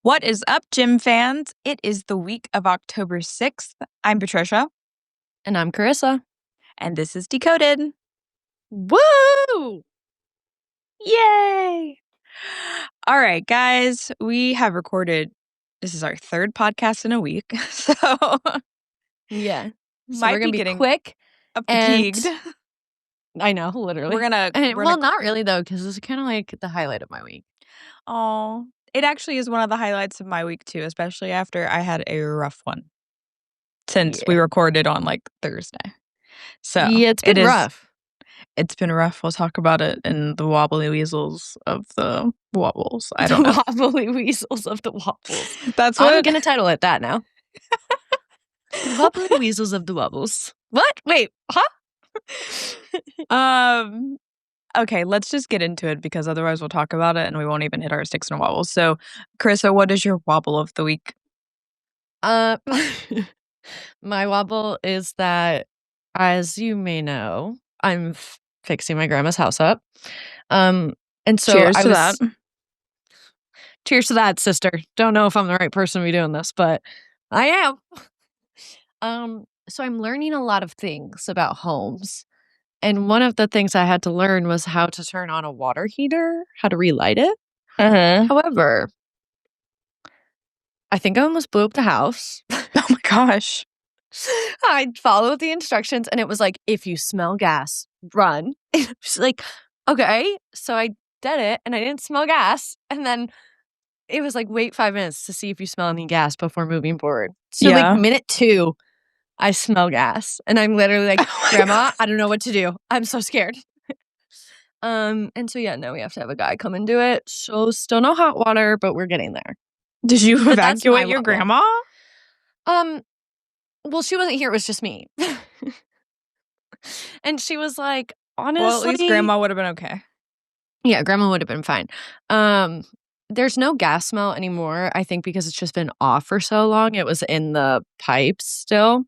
What is up, gym fans? It is the week of October 6th. I'm Patricia. And I'm Carissa. And this is Decoded. Woo! Yay! All right, guys, we have recorded. This is our third podcast in a week. So, yeah. So might we're going to be getting quick. fatigued. I know, literally. We're gonna. Not really, though, because this is kind of like the highlight of my week. Oh, it actually is one of the highlights of my week, too, especially after I had a rough one since we recorded on like Thursday. So, yeah, it's been rough. It's been rough. We'll talk about it in the wobbly weasels of the wobbles. I don't know. Wobbly weasels of the wobbles. That's what I'm going to title it that now. The wobbly weasels of the wobbles. What? Wait, huh? Okay, let's just get into it because otherwise we'll talk about it and we won't even hit our sticks and wobbles. So, Carissa, what is your wobble of the week? My wobble is that, as you may know, I'm fixing my grandma's house up. And so cheers to that. Cheers to that, sister. Don't know if I'm the right person to be doing this, but I am. So I'm learning a lot of things about homes. And one of the things I had to learn was how to turn on a water heater, how to relight it. However, I think I almost blew up the house. Oh my gosh. I followed the instructions and it was like, if you smell gas, run. She's like, okay. So I did it and I didn't smell gas. And then it was like, wait 5 minutes to see if you smell any gas before moving forward. So like minute 2, I smell gas. And I'm literally like, Grandma, I don't know what to do. I'm so scared. And so yeah, now we have to have a guy come and do it. So still no hot water, but we're getting there. Did you evacuate your grandma? Well, she wasn't here. It was just me. And she was like, honestly. Well, at least grandma would have been okay. Yeah, grandma would have been fine. There's no gas smell anymore, I think, because it's just been off for so long. It was in the pipes still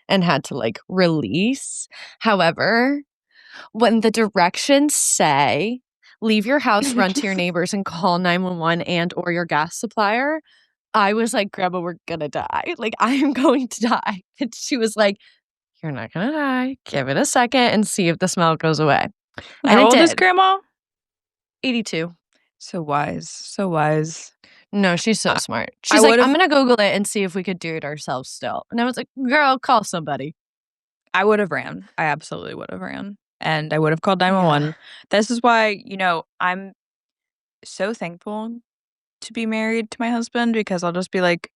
and had to like release. However, when the directions say leave your house, run to your neighbors and call 911 and or your gas supplier, I was like, Grandma, we're gonna die. Like, I am going to die. And she was like, you're not gonna die. Give it a second and see if the smell goes away. How old is Grandma? 82. So wise. So wise. No, she's so smart. She's like, I'm gonna Google it and see if we could do it ourselves still. And I was like, girl, call somebody. I would have ran. I absolutely would have ran. And I would have called 911. Yeah. This is why, I'm so thankful to be married to my husband because I'll just be like,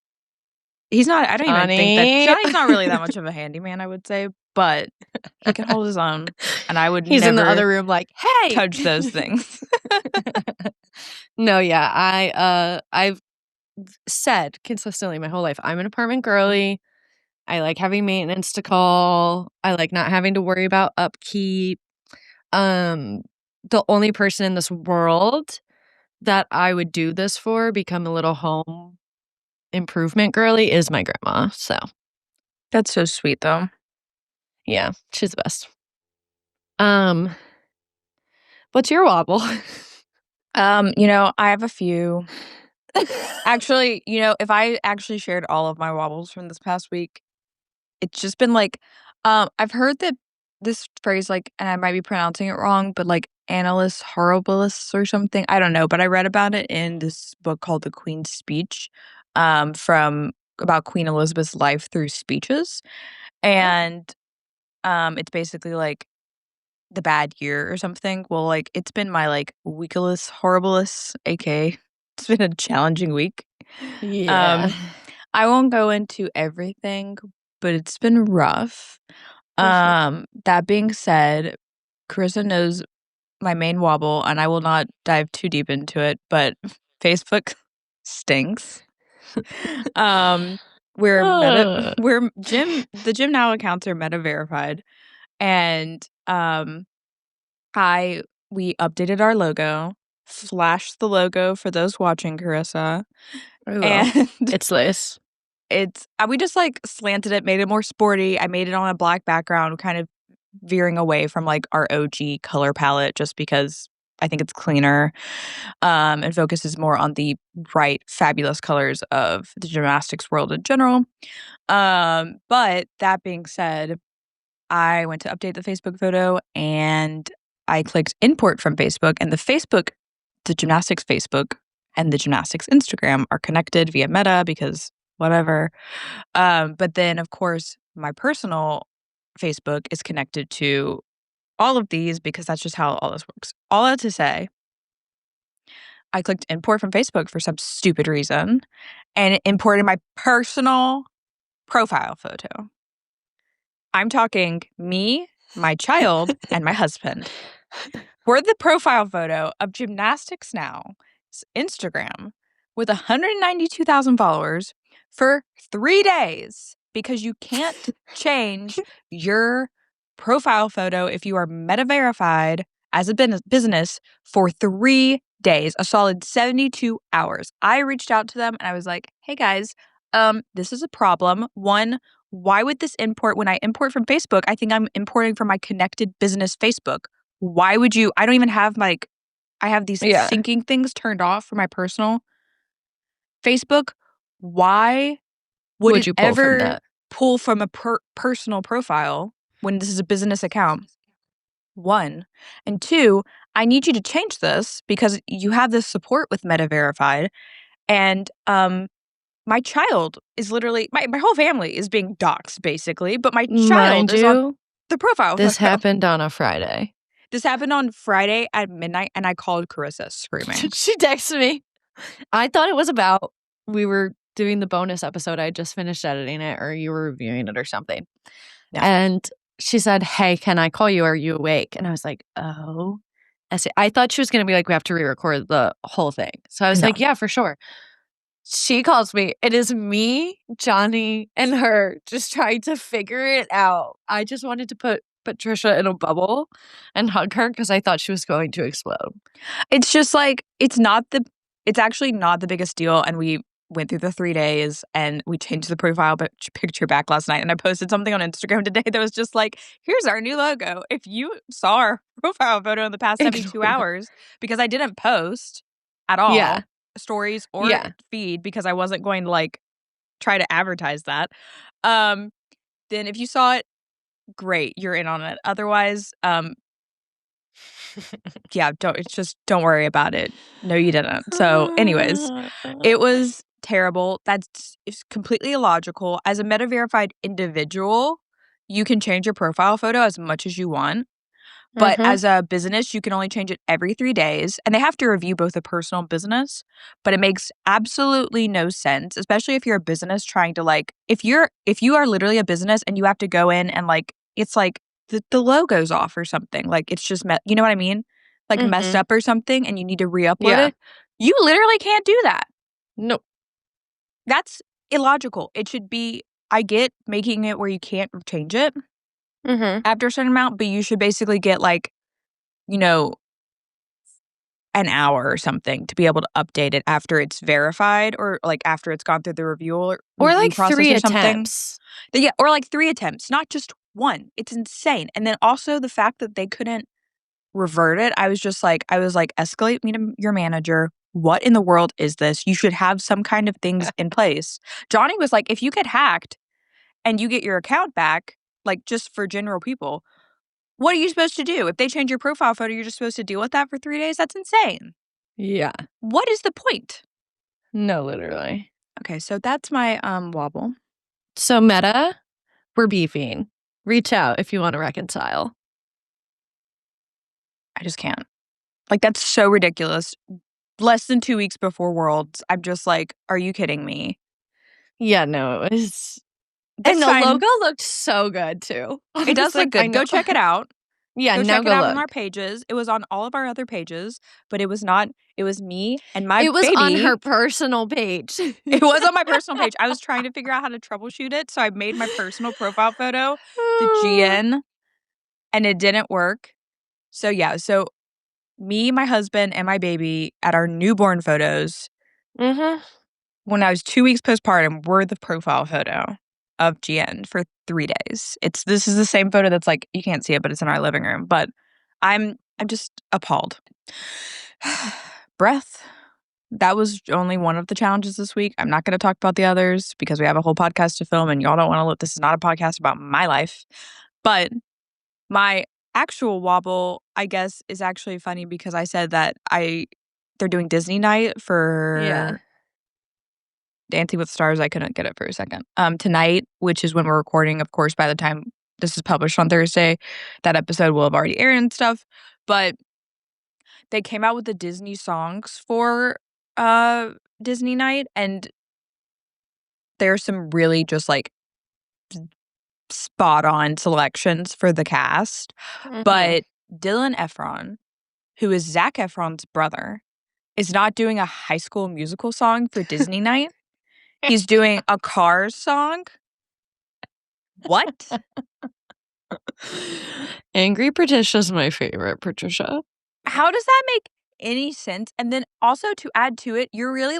I don't even think that Johnny's not really that much of a handyman, I would say, but he can hold his own. And I would He's in the other room like, hey, touch those things. No, yeah. I've said consistently my whole life, I'm an apartment girly. I like having maintenance to call. I like not having to worry about upkeep. The only person in this world that I would do this for, become a little home improvement girly, is my grandma. So that's so sweet, though. Yeah, she's the best. What's your wobble? I have a few. Actually, if I actually shared all of my wobbles from this past week, it's just been like, I've heard that this phrase, like, and I might be pronouncing it wrong, but like annalist horribilis or something. I don't know, but I read about it in this book called The Queen's Speech, about Queen Elizabeth's life through speeches. And it's basically like the bad year or something. Well, like it's been my like weekilis horribilis, aka it's been a challenging week. Yeah. I won't go into everything, but it's been rough. That being said, Carissa knows my main wobble, and I will not dive too deep into it, but Facebook stinks. The Gym Now accounts are meta verified, and we updated our logo, flashed the logo for those watching, Carissa, and it's nice. We just like slanted it, made it more sporty. I made it on a black background, kind of veering away from like our OG color palette just because I think it's cleaner, and focuses more on the bright, fabulous colors of the gymnastics world in general. But that being said, I went to update the Facebook photo and I clicked import from Facebook, and the gymnastics Facebook and the gymnastics Instagram are connected via Meta because whatever. But then, of course, my personal Facebook is connected to all of these because that's just how all this works. All that to say, I clicked import from Facebook for some stupid reason, and it imported my personal profile photo. I'm talking me, my child, and my husband. We're the profile photo of Gymnastics Now's Instagram with 192,000 followers for 3 days because you can't change your profile photo if you are meta verified as a business for 3 days, a solid 72 hours. I reached out to them and I was like, "Hey guys, this is a problem. One, why would this import when I import from Facebook? I think I'm importing from my connected business Facebook. Why would you I don't even have, I have these Yeah. syncing things turned off for my personal Facebook. Why would Would it you pull from ever that? pull from a personal profile when this is a business account? 1. And 2, I need you to change this because you have this support with Meta Verified, and, my child is literally my whole family is being doxxed, basically, but my child Mind is on you, the profile this photo." happened on a Friday. This happened on Friday at midnight, and I called Carissa screaming. She texted me. I thought it was about we were doing the bonus episode. I just finished editing it, or you were reviewing it or something. Yeah. And she said, "Hey, can I call you? Are you awake?" And I was like, "Oh." I thought she was going to be like, "We have to re-record the whole thing." So I was No. like, "Yeah, for sure." She calls me. It is me, Johnny, and her just trying to figure it out. I just wanted to put Patricia in a bubble and hug her because I thought she was going to explode. It's just like, it's actually not the biggest deal, and we went through the 3 days, and we changed the profile picture back last night, and I posted something on Instagram today that was just like, "Here's our new logo. If you saw our profile photo in the past 72 Ignore that. hours," because I didn't post at Yeah. all, stories or Yeah. feed because I wasn't going to, like, try to advertise that. Um, then if you saw it, great, you're in on it. Otherwise, yeah, don't worry about it. No, you didn't. So, anyways, it was terrible. It's completely illogical. As a meta verified individual, you can change your profile photo as much as you want. But Mhm. as a business, you can only change it every 3 days, and they have to review both a personal and business, but it makes absolutely no sense, especially if you're a business trying to, like, if you are literally a business and you have to go in and, like, it's like the logo's off or something, like, it's just you know what I mean? Like, messed Mhm. up or something and you need to re-upload Yeah. it. You literally can't do that. No. That's illogical. It should be, I get making it where you can't change it Mhm. after a certain amount, but you should basically get, like, you know, an hour or something to be able to update it after it's verified or, like, after it's gone through the Or review like process 3 or something. attempts. Yeah, or, like, 3 attempts, not just 1. It's insane, and then also the fact that they couldn't revert it, I was like, "Escalate me to your manager. What in the world is this? You should have some kind of things in place." Johnny was like, "If you get hacked and you get your account back, like, just for general people, what are you supposed to do? If they change your profile photo, you're just supposed to deal with that for 3 days? That's insane. Yeah. What is the point?" No, literally. Okay, so that's my, wobble. So Meta, we're beefing. Reach out if you want to reconcile. I just can't. Like, that's so ridiculous. Less than 2 weeks before Worlds, I'm just like, "Are you kidding me?" Yeah, no, it was and That's the fine. logo looked so good too. I It was does look like, I good. know. Go check it out. Yeah, Go now check it go out on our look. pages. It was on all of our other pages, but it was me and my It was on baby. her personal page. It was on my personal page. I was trying to figure out how to troubleshoot it, so I made my personal profile photo the GN, and it didn't work. So, yeah, so me, my husband, and my baby at our newborn photos Mhm. when I was 2 weeks postpartum were the profile photo of GN for 3 days. This is the same photo that's, like, you can't see it, but it's in our living room, but I'm I'm just appalled. Breath. That was only one of the challenges this week. I'm not going to talk about the others because we have a whole podcast to film and y'all don't want to look. This is not a podcast about my life. But my actual wobble, I guess, is actually funny because I said that they're doing Disney night for Dancing with Stars. I couldn't get it for a second. Tonight, which is when we're recording, of course, by the time this is published on Thursday, that episode will have already aired and stuff. But they came out with the Disney songs for Disney night, and there's some really just like spot on selections for the cast. But Dylan Efron, who is Zac Efron's brother, is not doing a High School Musical song for Disney night. He's doing a Cars song. What? Angry Patricia's my favorite, Patricia. How does that make any sense? And then also to add to it, you're really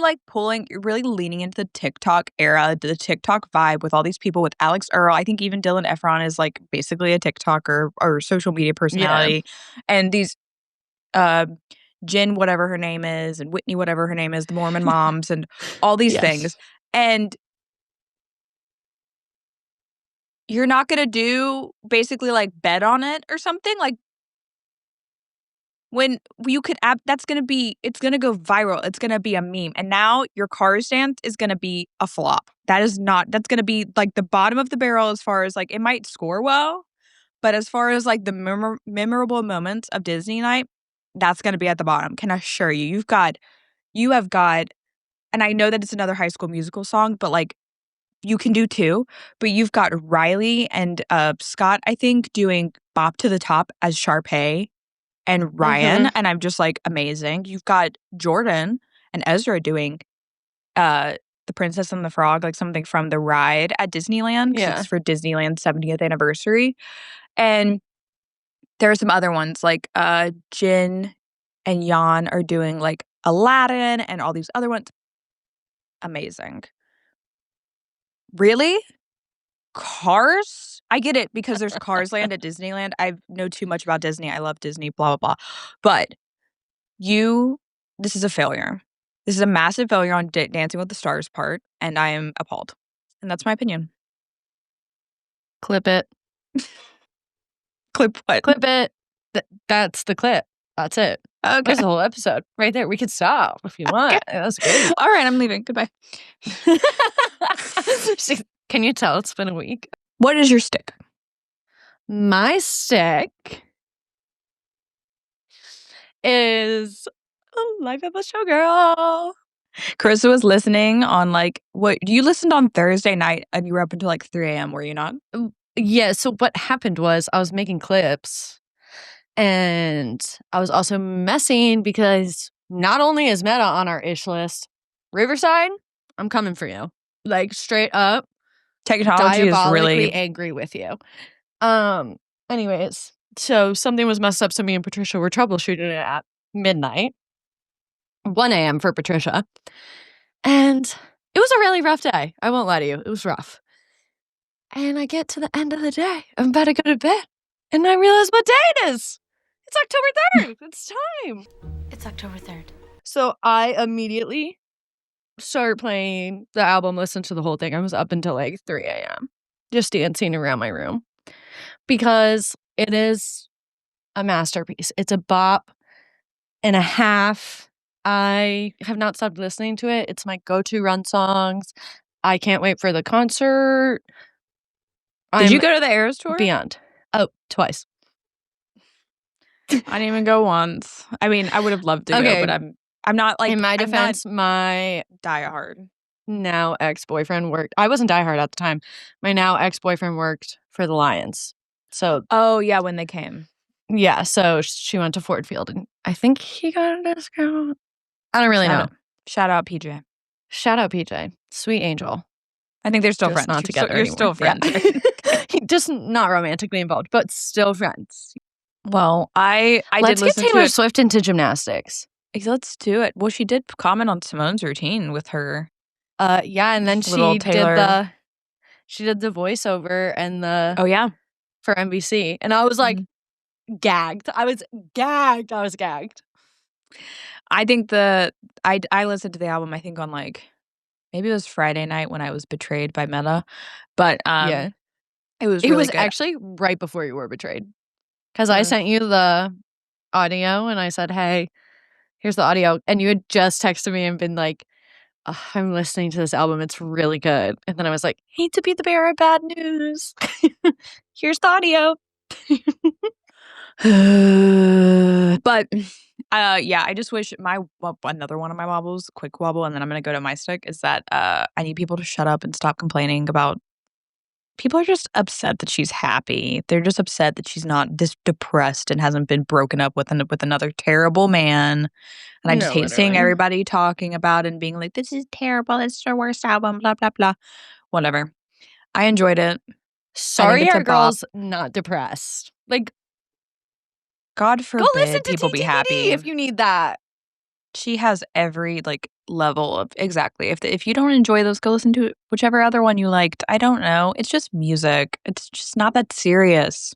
leaning into the TikTok era, the TikTok vibe with all these people with Alex Earl. I think even Dylan Efron is like basically a TikToker or social media personality. Yeah. And these Jen, whatever her name is, and Whitney, whatever her name is, the Mormon moms, and all these things. And you're not going to do basically like bet on it or something? Like, when you could it's going to go viral. It's going to be a meme. And now your Cars dance is going to be a flop. That's going to be like the bottom of the barrel as far as like, it might score well, but as far as like the memorable moments of Disney night, that's going to be at the bottom. Can I assure you, you have got, and I know that it's another High School Musical song, but like you can do two, but you've got Riley and Scott, I think, doing Bop to the Top as Sharpay and Ryan, and I'm just like, amazing. You've got Jordan and Ezra doing The Princess and the Frog, like something from the ride at Disneyland, because it's for Disneyland's 70th anniversary. And there are some other ones, like Jin and Jan are doing like Aladdin and all these other ones. Amazing. Really? Cars? I get it because there's Cars Land at Disneyland. I know too much about Disney. I love Disney, blah, blah, blah. But this is a failure. This is a massive failure on Dancing with the Stars part, and I am appalled. And that's my opinion. Clip it. Clip what? Clip it. That's the clip. That's it. Okay. That's the whole episode. Right there. We could stop if you want. Okay. That's great. All right, I'm leaving. Goodbye. Can you tell it's been a week? What is your stick? My stick is Life of a Showgirl. Carissa was listening on like, you listened on Thursday night and you were up until like 3 a.m., were you not? Yeah, so what happened was I was making clips and I was also messing because not only is Meta on our ish list, Riverside, I'm coming for you. Like straight up. Technology is really angry with you. Anyways, so something was messed up, so me and Patricia were troubleshooting it at midnight. 1 a.m. for Patricia. And it was a really rough day. I won't lie to you. It was rough. And I get to the end of the day. I'm about to go to bed. And I realize what day it is. It's October 3rd. It's time. It's October 3rd. So I immediately started playing the album, listened to the whole thing. I was up until like 3 a.m. just dancing around my room. Because it is a masterpiece. It's a bop and a half. I have not stopped listening to it. It's my go-to run songs. I can't wait for the concert. Did you go to the Eras tour? Beyond. Oh, twice. I didn't even go once. I mean, I would have loved to go, but I'm not like, in my defense, my diehard now ex-boyfriend worked. I wasn't diehard at the time. My now ex-boyfriend worked for the Lions. So yeah, when they came. Yeah, so she went to Ford Field and I think he got a discount. I don't really know. Shout out PJ. Shout out PJ. Sweet angel. I think they're still just friends. Not together. You're still friends. Yeah. Just not romantically involved, but still friends. Well, I Let's did listen get Taylor to Swift into gymnastics. Let's do it. Well, she did comment on Simone's routine with her. Yeah, and then she did the voiceover and the yeah for NBC, and I was like, gagged. I was gagged. I think I listened to the album, I think on, like, maybe it was Friday night when I was betrayed by Meta, but, Yeah. it was It really was good. actually right before you were betrayed. 'Cause I Mm. sent you the audio and I said, "Hey, here's the audio," and you had just texted me and been like, "Ugh, I'm listening to this album, it's really good," and then I was like, "Hate to be the bearer of bad news. Here's the audio." But, yeah, I just wish another one of my wobbles, quick wobble, and then I'm gonna go to my stick, is that, I need people to shut up and stop complaining about people are just upset that she's happy. They're just upset that she's not depressed and hasn't been broken up with another terrible man, and I just No, hate seeing literally. everybody talking about it and being like, "This is terrible, it's the worst album, blah, blah, blah." Whatever. I enjoyed it. I think Sorry it's a our bop. girl's not depressed. Like, God go listen forbid to people be TTD happy. if you need that. She has every, like, level of exactly. If you don't enjoy those, go listen to whichever other one you liked. I don't know. It's just music. It's just not that serious.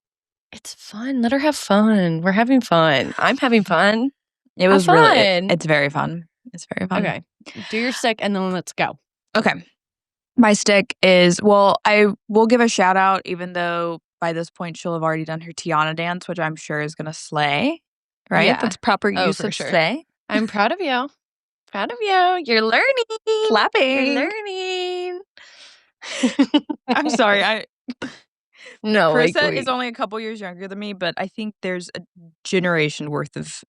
It's fun. Let her have fun. We're having fun. I'm having fun. It Have was really fun. it's very fun. It's very fun. Okay. Do your stick and then let's go. Okay. My stick is well, I will give a shout out even though by this point she'll have already done her Tiana dance, which I'm sure is gonna slay, right? Yeah. That's proper Oh, use for of sure. slay. I'm proud of you. Proud of you. You're learning. You're Clapping. learning. I'm sorry. No, like Carissa is only a couple years younger than me, but I think there's a generation worth of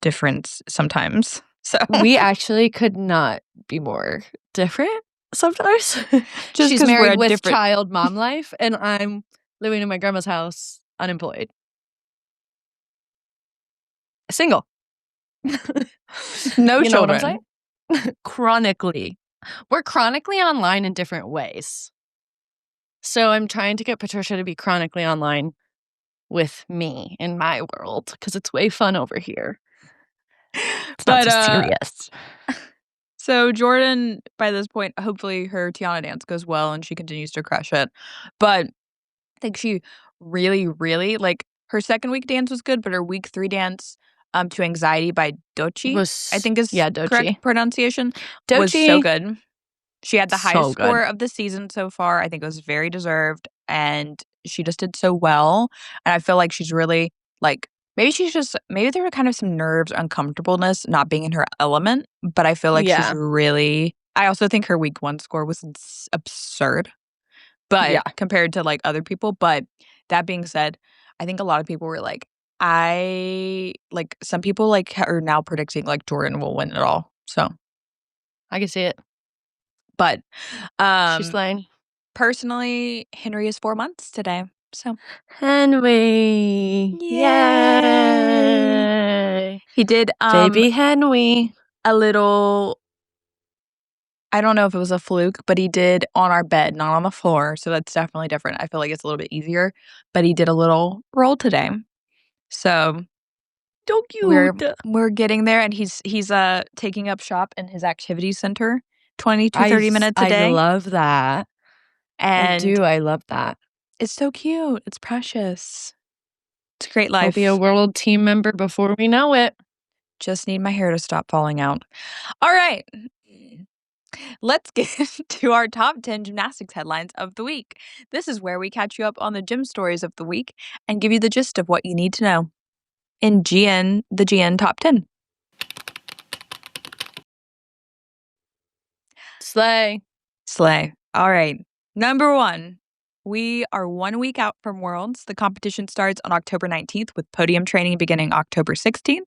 difference sometimes. So we actually could not be more different sometimes. just She's because we're married a with different child mom life, and I'm living in my grandma's house, unemployed. Single. no You know what I'm children. saying? Chronically. We're chronically online in different ways. So I'm trying to get Patricia to be chronically online with me in my world because it's way fun over here. It's not But so serious. so Jordan, by this point, hopefully her Tiana dance goes well and she continues to crush it. But I think she really, really like her second week dance was good, but her week 3 dance to Anxiety by Dochi, I think is correct Dochi. pronunciation, was so Dochi, good. She had the highest so good. score of the season so far. I think it was very deserved, and she just did so well. And I feel like she's really like maybe there were kind of some nerves, uncomfortableness, not being in her element. But I feel like she's Yeah. really. I also think her week 1 score was absurd, but Yeah. compared to like other people. But that being said, I think a lot of people were like, I like some people like are now predicting like Jordan will win it all. So, I can see it. but She's lying. personally, Henry is 4 months today, so Henry. yay! Yay. He did, Baby Henry. a little I don't know if it was a fluke, but he did on our bed, not on the floor, so that's definitely different. I feel like it's a little bit easier, but he did a little roll today. So, So we're cute. we're getting there, and he's taking up shop in his activity center 20 to 30 minutes a I day, love that. I and do. I love that. it's so cute. It's precious. It's a great He'll be a life. world team member before we know it. Just need my hair to stop falling out. All right. Let's get to our top 10 gymnastics headlines of the week. This is where we catch you up on the gym stories of the week and give you the gist of what you need to know in the GN Top 10. Slay. Slay. All right. Number 1. We are 1 week out from Worlds. The competition starts on October 19th with podium training beginning October 16th.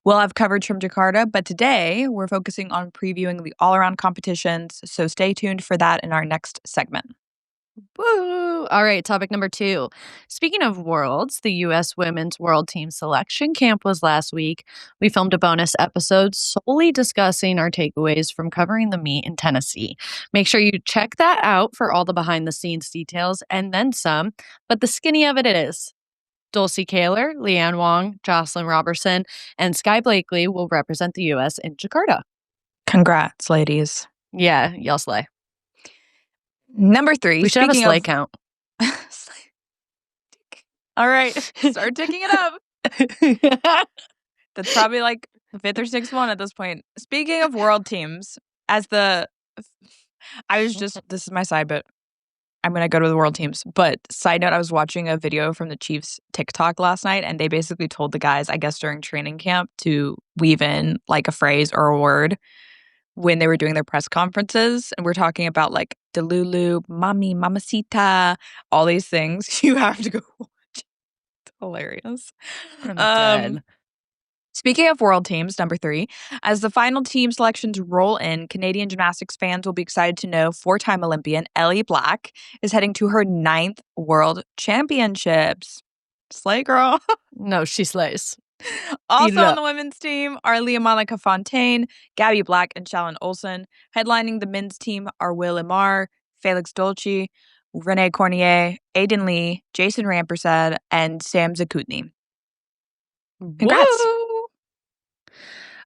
We'll have coverage from Jakarta, but today we're focusing on previewing the all-around competitions, so stay tuned for that in our next segment. Woo! All right, topic number 2. Speaking of worlds, the U.S. Women's World Team Selection Camp was last week. We filmed a bonus episode solely discussing our takeaways from covering the meet in Tennessee. Make sure you check that out for all the behind-the-scenes details and then some. But the skinny of it is Dulcie Kaler, Leanne Wong, Jocelyn Robertson, and Sky Blakely will represent the U.S. in Jakarta. Congrats, ladies. Yeah, y'all slay. Number 3. We should have a Speaking slay of count. All right, start ticking it up. That's probably like the 5th or 6th one at this point. Speaking of world teams, this is my side, but I'm gonna go to the world teams. But side note, I was watching a video from the Chiefs TikTok last night, and they basically told the guys, I guess during training camp, to weave in like a phrase or a word when they were doing their press conferences. And we're talking about like Delulu, Mommy, Mamacita, all these things. You have to go watch. It's hilarious. I'm Um, dead. Speaking of world teams, number 3, as the final team selections roll in, Canadian gymnastics fans will be excited to know 4-time Olympian Ellie Black is heading to her 9th World Championships. Slay, girl. No, she slays. Eat Also it on up. the women's team are Leah Monica Fontaine, Gabby Black, and Shalyn Olsen. Headlining the men's team are Will Imar, Felix Dolce, Renee Cornier, Aiden Lee, Jason Rampersad, and Sam Zakutny. Congrats. Whoa!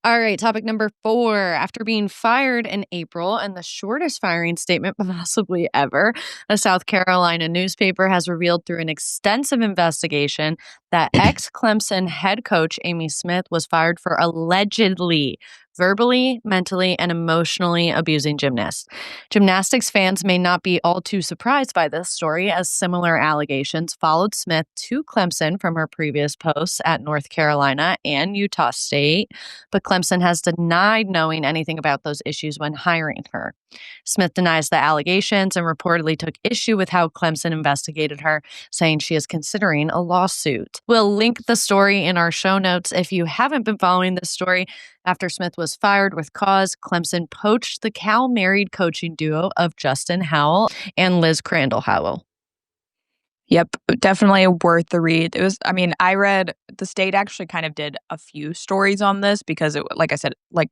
All right, topic number 4. After being fired in April and the shortest firing statement possibly ever, a South Carolina newspaper has revealed through an extensive investigation that ex-Clemson head coach Amy Smith was fired for allegedly verbally, mentally, and emotionally abusing gymnasts. Gymnastics fans may not be all too surprised by this story, as similar allegations followed Smith to Clemson from her previous posts at North Carolina and Utah State, but Clemson has denied knowing anything about those issues when hiring her. Smith denies the allegations and reportedly took issue with how Clemson investigated her, saying she is considering a lawsuit. We'll link the story in our show notes if you haven't been following this story. After Smith was fired with cause, Clemson poached the Cal-married coaching duo of Justin Howell and Liz Crandall Howell. Yep, definitely worth the read. I read the state actually kind of did a few stories on this because like I said, like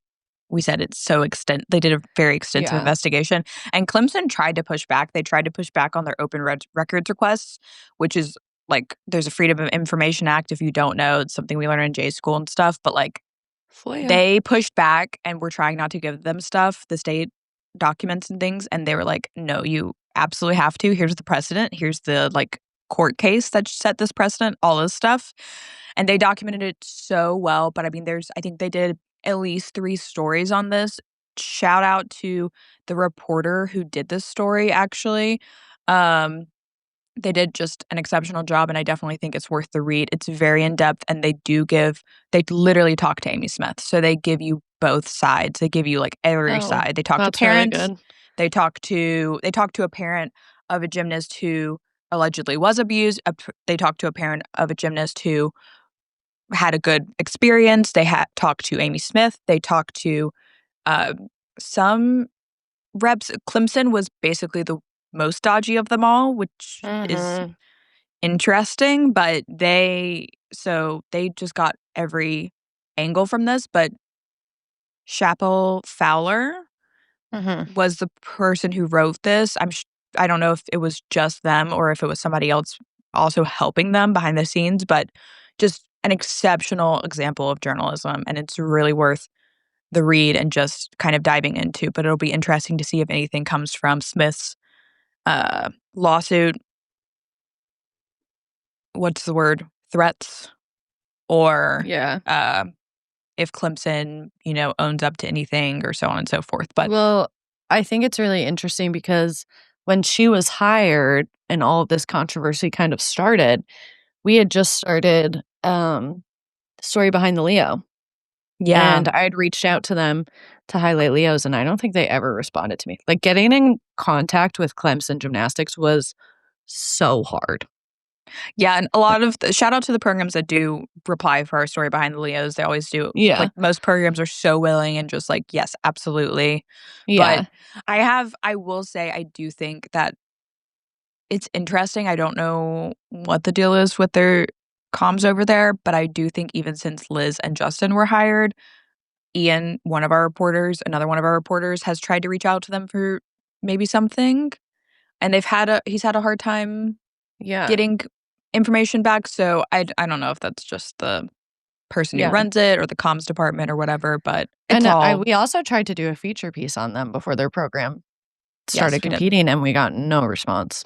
we said, it's so they did a very extensive investigation, and Clemson tried to push back. They tried to push back on their open records requests, which is like, there's a Freedom of Information Act. If you don't know, it's something we learn in J school and stuff, but like they pushed back and were trying not to give them stuff, the state documents and things, and they were like, no, you absolutely have to. Here's the precedent. Here's the like court case that set this precedent, all this stuff. And they documented it so well. But I mean, I think they did at least 3 stories on this. Shout out to the reporter who did this story, actually. They did just an exceptional job, and I definitely think it's worth the read. It's very in-depth, and they literally talk to Amy Smith. So they give you both sides. They give you like every side. They talk to parents. Really good. They talk to a parent of a gymnast who allegedly was abused. They talk to a parent of a gymnast who had a good experience. They talked to Amy Smith. They talked to some reps. Clemson was basically the most dodgy of them all, which is interesting, but they just got every angle from this. But Chappell Fowler was the person who wrote this. I don't know if it was just them or if it was somebody else also helping them behind the scenes, but just an exceptional example of journalism, and it's really worth the read and just kind of diving into. But it'll be interesting to see if anything comes from Smith's lawsuit. What's the word? Threats, or if Clemson, owns up to anything, or so on and so forth. But well, I think it's really interesting because when she was hired and all of this controversy kind of started, we had just started Story Behind the Leo. yeah, And I'd reached out to them to highlight Leos, and I don't think they ever responded to me. Like, getting in contact with Clemson Gymnastics was so hard. yeah, and a lot of shout out to the programs that do reply for our Story Behind the Leos. They always do. Yeah. Like, most programs are so willing and just like, yes, absolutely. Yeah. But I will say, I do think that it's interesting. I don't know what the deal is with their comms over there, but I do think even since Liz and Justin were hired, another one of our reporters, has tried to reach out to them for maybe something, and he's had a hard time getting information back. So I don't know if that's just the person who runs it or the comms department or whatever, but we also tried to do a feature piece on them before their program started we did. competing, and we got no response.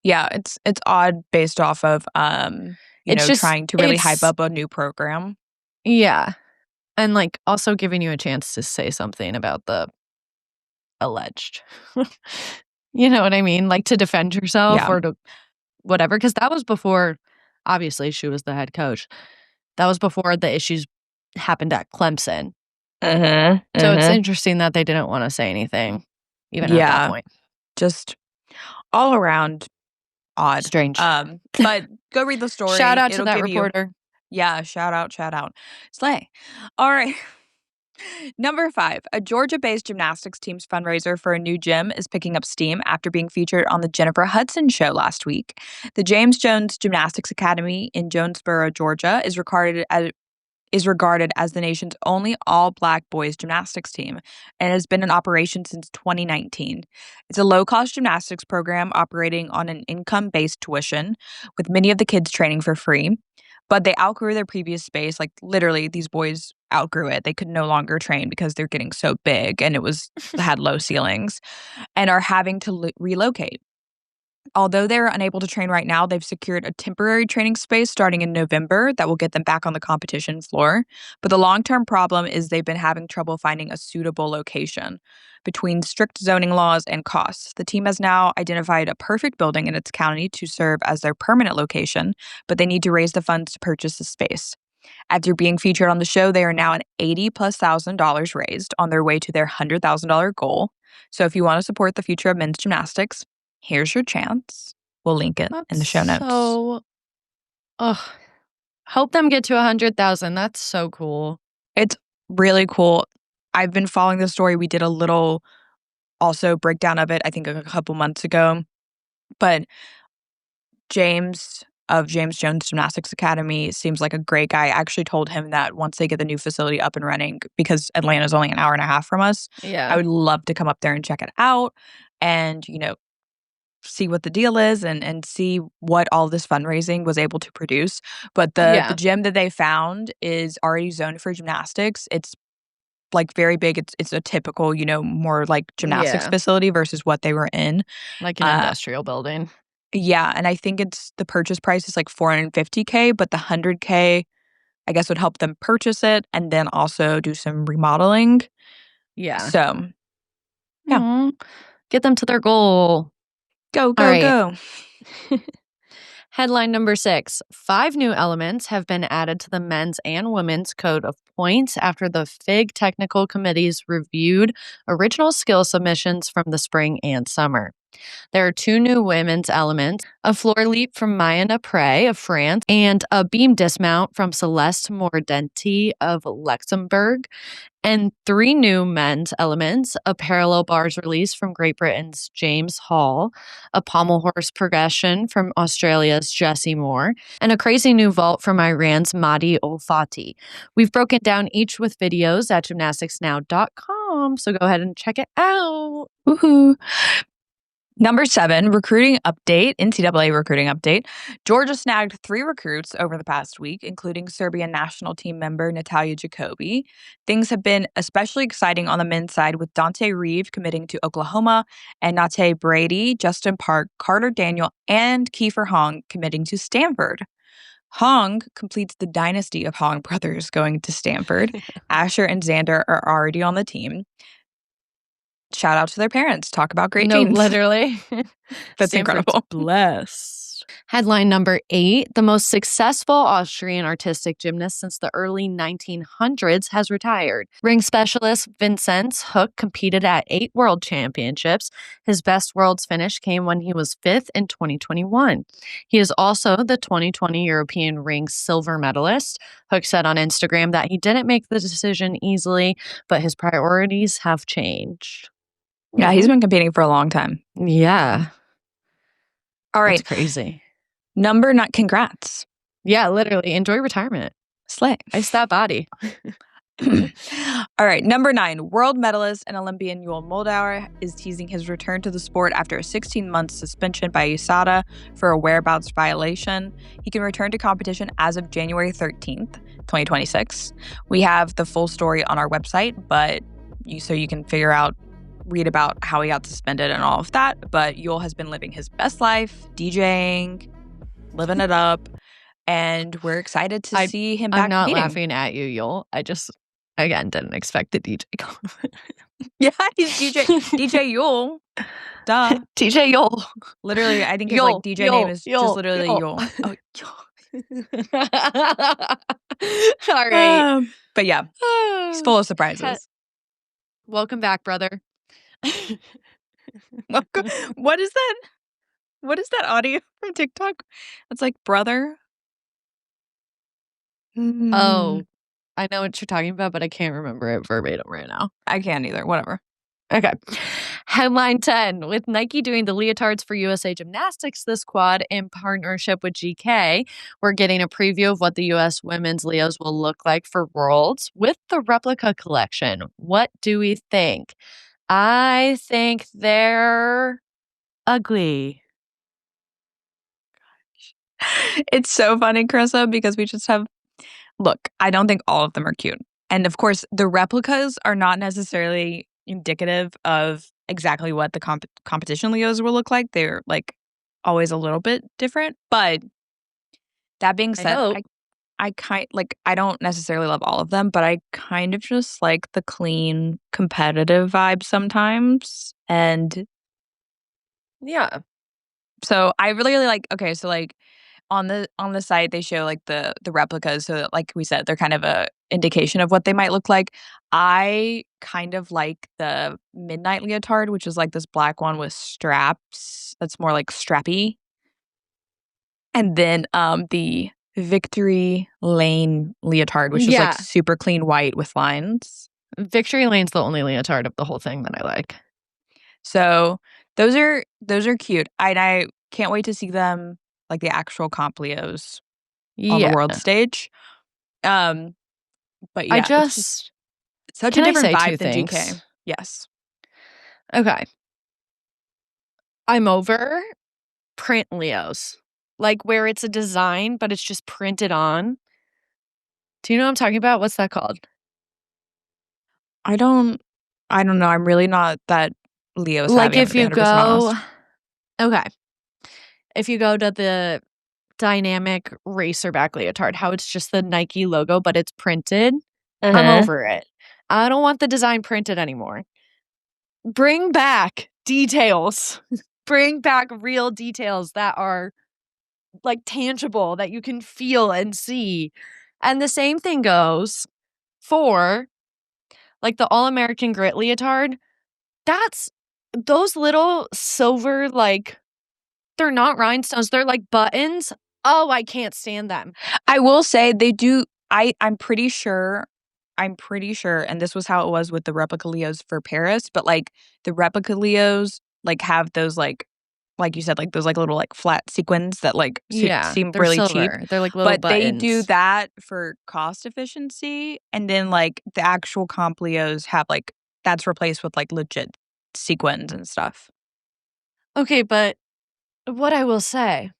Yeah, it's odd based off of, It's just trying to really hype up a new program. yeah, and, like, also giving you a chance to say something about the alleged. You know what I mean? Like, to defend yourself Yeah. or to whatever, because that was before obviously, she was the head coach. That was before the issues happened at Clemson. Mhm, So it's mhm. interesting that they didn't wanna say anything even at that Yeah, point. just all around odd. Strange. But go read the Shout story. out to It'll that give you reporter. yeah, shout out, shout out. Slay. All right. Number 5, a Georgia-based gymnastics team's fundraiser for a new gym is picking up steam after being featured on the Jennifer Hudson Show last week. The James Jones Gymnastics Academy in Jonesboro, Georgia, is regarded as the nation's only all-black boys gymnastics team and has been in operation since 2019. It's a low-cost gymnastics program operating on an income-based tuition, with many of the kids training for free. But they outgrew their previous space. Like, literally, these boys outgrew it. They could no longer train because they're getting so big, and it had low ceilings, and are having to relocate. Although they are unable to train right now, they've secured a temporary training space starting in November that will get them back on the competition floor. But the long term problem is they've been having trouble finding a suitable location. Between strict zoning laws and costs, the team has now identified a perfect building in its county to serve as their permanent location, but they need to raise the funds to purchase the space. After being featured on the show, they are now at 80 plus $1,000 raised on their way to their $100,000 goal. So if you want to support the future of men's gymnastics, here's your chance. We'll link it in That's the show notes. so ugh. Hope them get to 100,000. That's so cool. It's really cool. I've been following the story. We did a little also breakdown of it, I think a couple months ago. But James of James Jones Gymnastics Academy seems like a great guy. I actually told him that once they get the new facility up and running, because Atlanta's only an hour and a half from us, I Yeah. would love to come up there and check it out and, see what the deal is and see what all this fundraising was able to produce. But the Yeah. gym that they found is already zoned for gymnastics. It's like very big. It's a typical, more like gymnastics Yeah. facility versus what they were in. Like an Uh industrial building. yeah, and I think it's the purchase price is like 450K, but the 100K I guess would help them purchase it and then also do some remodeling. Yeah. So, yeah, Aw. Get them to their goal. go, All go, right. go. Headline number 6. 5 new elements have been added to the men's and women's code of points after the FIG technical committees reviewed original skill submissions from the spring and summer. There are 2 new women's elements, a floor leap from Maya Napre of France and a beam dismount from Celeste Mordenti of Luxembourg, and 3 new men's elements, a parallel bars release from Great Britain's James Hall, a pommel horse progression from Australia's Jessie Moore, and a crazy new vault from Iran's Mahdi Olfati. We've broken down each with videos at gymnasticsnow.com, so go ahead and check it out. Woohoo. Number 7, recruiting update, NCAA recruiting update. Georgia snagged 3 recruits over the past week, including Serbian national team member Natalia Jacobi. Things have been especially exciting on the men's side with Dante Reeve committing to Oklahoma and Nate Brady, Justin Park, Carter Daniel, and Kiefer Hong committing to Stanford. Hong completes the dynasty of Hong brothers going to Stanford. Asher and Xander are already on the team. Shout out to their parents. Talk about great No, genes. literally. That's Stanford's incredible. blessed. Headline number 8. The most successful Austrian artistic gymnast since the early 1900s has retired. Ring specialist Vincenz Hook competed at 8 world championships. His best world's finish came when he was 5th in 2021. He is also the 2020 European ring silver medalist. Hook said on Instagram that he didn't make the decision easily, but his priorities have changed. Yeah, he's been competing for a long time. Yeah. All That's right. crazy. Number 9, congrats. Yeah, literally. Enjoy retirement. Slay. Ice that body. All right. Number 9, world medalist and Olympian Yul Moldauer is teasing his return to the sport after a 16-month suspension by USADA for a whereabouts violation. He can return to competition as of January 13th, 2026. We have the full story on our website, but you can figure out read about how he got suspended and all of that. But Yul has been living his best life, DJing, living it up. And we're excited to see him back I'm not competing. laughing at you, Yul. I just, again, didn't expect the DJ comment. Yeah, he's DJ Yul. Duh. DJ Yul. Literally, I think his Yul, DJ Yul, name is Yul, just literally Yul. Yul. Oh, Yul. All right. But yeah, he's full of surprises. Welcome back, brother. Welcome. What is that? What is that audio from TikTok? It's like, brother. Oh, I know what you're talking about, but I can't remember it verbatim right now. I can't either. Whatever. Okay. Headline 10. With Nike doing the leotards for USA Gymnastics this quad in partnership with GK, we're getting a preview of what the US women's Leos will look like for Worlds with the replica collection. What do we think? I think they're ugly. It's so funny, Carissa, because we just have, look, I don't think all of them are cute. And of course, the replicas are not necessarily indicative of exactly what the competition Leos will look like. They're like always a little bit different. But that being said, I don't necessarily love all of them, but I kind of just like the clean, competitive vibe sometimes. And yeah. So I really like, okay, so like on the site they show like the replicas, so that, like we said, they're kind of a indication of what they might look like. I kind of like the midnight leotard, which is like this black one with straps that's more like strappy. And then the Victory Lane leotard, which is like super clean white with lines. Victory Lane's the only leotard of the whole thing that I like. So those are cute. I can't wait to see them, like the actual comp Leos on the world stage. But yeah, it's just such a different vibe than GK. Yes. Okay. I'm over print Leos. Like where it's a design, but it's just printed on. Do you know what I'm talking about? What's that called? I don't know. I'm really not that Leo savvy. Like if you go, okay. If you go to the dynamic racerback leotard, how it's just the Nike logo, but it's printed. I'm over it. I don't want the design printed anymore. Bring back details. Bring back real details that are like tangible, that you can feel and see. And the same thing goes for like the All-American Grit leotard. That's those little silver, like, they're not rhinestones, they're like buttons. Oh, I can't stand them. I will say they do. I'm pretty sure, and this was how it was with the replica Leos for Paris, but like the replica Leos like have those like you said, like those like little like flat sequins that like seem really silver. cheap. They're like little but buttons. They do that for cost efficiency, and then like the actual comp Leos have like that's replaced with like legit sequins and stuff. Okay, but what I will say,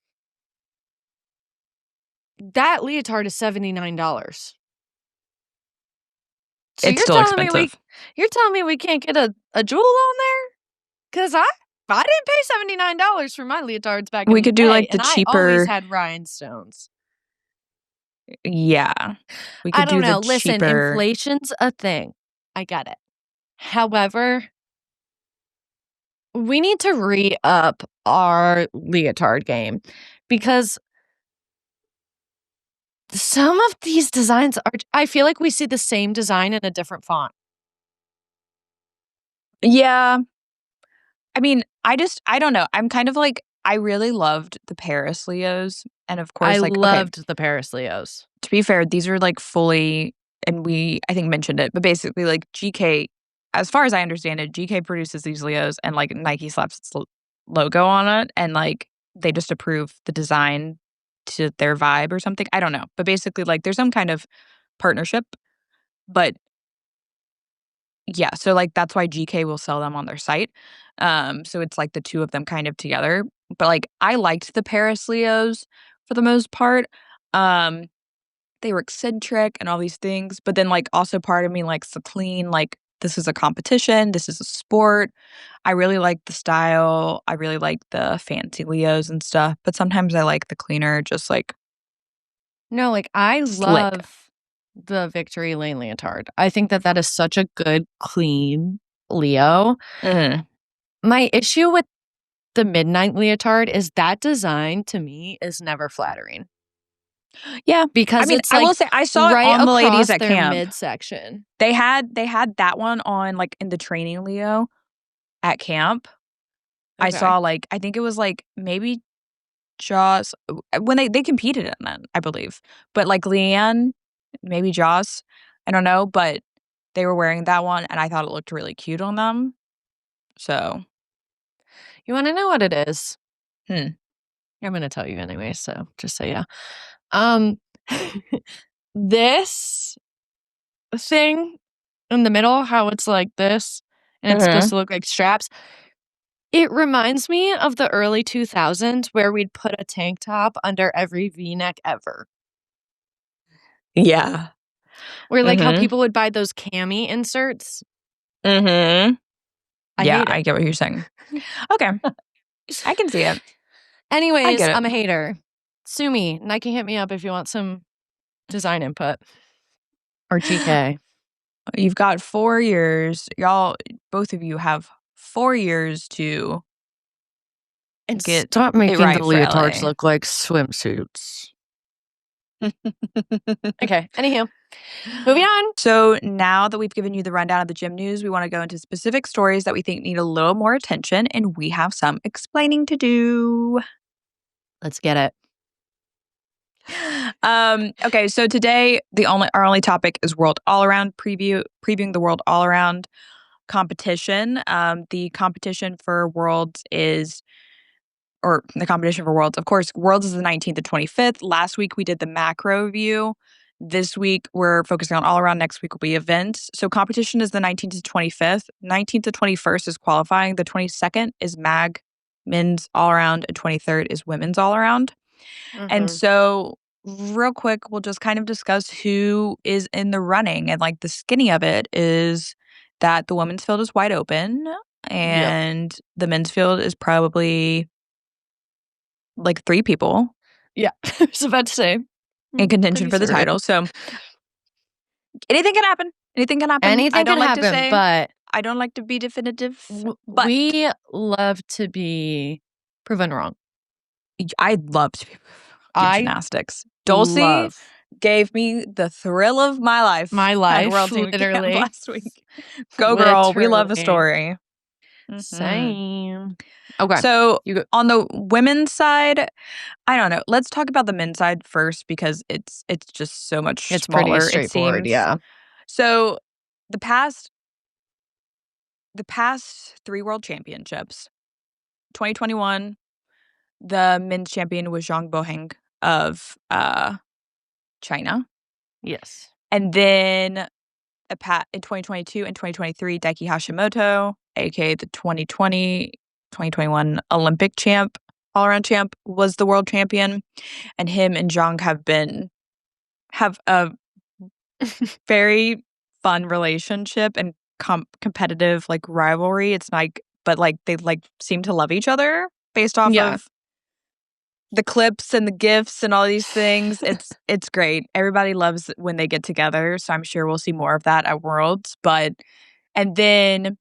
that leotard is $79. So It's still expensive. You're telling me we can't get a jewel on there? Because I didn't pay $79 for my leotards back in the day. We could do like the cheaper. I always had rhinestones. Yeah. We could I don't know. Listen, cheaper. Inflation's a thing. I get it. However, we need to re-up our leotard game because some of these designs are, I feel like we see the same design in a different font. Yeah. I mean, I don't know. I'm kind of like, I really loved the Paris Leos. And of course, I like, loved the Paris Leos. To be fair, these are like fully, and we, I think, mentioned it, but basically, like, GK, as far as I understand it, GK produces these Leos and like Nike slaps its logo on it, and like they just approve the design to their vibe or something. I don't know. But basically, like, there's some kind of partnership. But yeah, so like that's why GK will sell them on their site. So it's like the two of them kind of together. But like I liked the Paris Leos for the most part. They were eccentric and all these things, but then like also part of me likes the clean, like this is a competition, this is a sport. I really like the style. I really like the fancy Leos and stuff, but sometimes I like the cleaner, just like No, like, I slick. love the Victory Lane leotard. I think that that is such a good, clean Leo. Mhm. My issue with the Midnight leotard is that design, to me, is never flattering Yeah. I because mean, it's, I will like, say I saw it right on the ladies across at their camp. midsection. They had that one on, like, in the training Leo at camp. I Okay. saw, like, I think it was, like, maybe Joss when they competed in that, I believe. But, like, Leanne, maybe Joss, I don't know, but they were wearing that one, and I thought it looked really cute on them. So, You wanna know what it is? hmm. I'm gonna tell you anyway, so just so yeah. Um, this thing in the middle, how it's like this, and it's supposed Mhm. to look like straps, it reminds me of the early 2000s where we'd put a tank top under every V-neck ever. Yeah. Or, like, how Mhm. people would buy those cami inserts. Mhm. I Yeah, hate I it. get what you're saying. Okay, I can see it. I Anyways, get it. I'm a hater. Sue me. Nike, hit me up if you want some design input or GK. You've got 4 years. Y'all both of you have 4 years to And get stop it making the right for leotards LA. look like swimsuits. Okay, anywho, moving on. So now that we've given you the rundown of the gym news, we want to go into specific stories that we think need a little more attention, and we have some explaining to do. Let's get it. Okay, so today our only topic is World All Around previewing the World All Around competition. The competition for Worlds is or the competition for Worlds. Of course, Worlds is the 19th to 25th. Last week we did the macro view. This week we're focusing on all around. Next week will be events. So competition is the 19th to 25th. 19th to 21st is qualifying. The 22nd is mag men's all around and 23rd is women's all around. And Mhm. so real quick we'll just kind of discuss who is in the running, and like the skinny of it is that the women's field is wide open Yep. and the men's field is probably like 3 people Yeah. I was about to say, in contention pretty for the certain. title, so anything can happen. Anything can happen. Anything can happen, but I don't like to be definitive, but we love to be proven wrong. I'd love to be in I gymnastics. Dulcie love gave me the thrill of my life my at life, World Team Camp literally. last week. Go girl, we love the Literally. story. Mhm. Same. Okay. So, You go. on the women's side, I don't know. Let's talk about the men's side first because it's just so much It's pretty smaller, it straightforward, seems. yeah. So, the past 3 world championships, 2021, the men's champion was Zhang Boheng of, China. Yes. And then in 2022 and 2023, Daiki Hashimoto, aka the 2021 Olympic champ, all-around champ, was the world champion. And him and Zhang have a very fun relationship and competitive, like, rivalry. It's like but, like, they, like, seem to love each other based off Yeah. of the clips and the gifs and all these things. It's great. Everybody loves when they get together, so I'm sure we'll see more of that at Worlds, but and then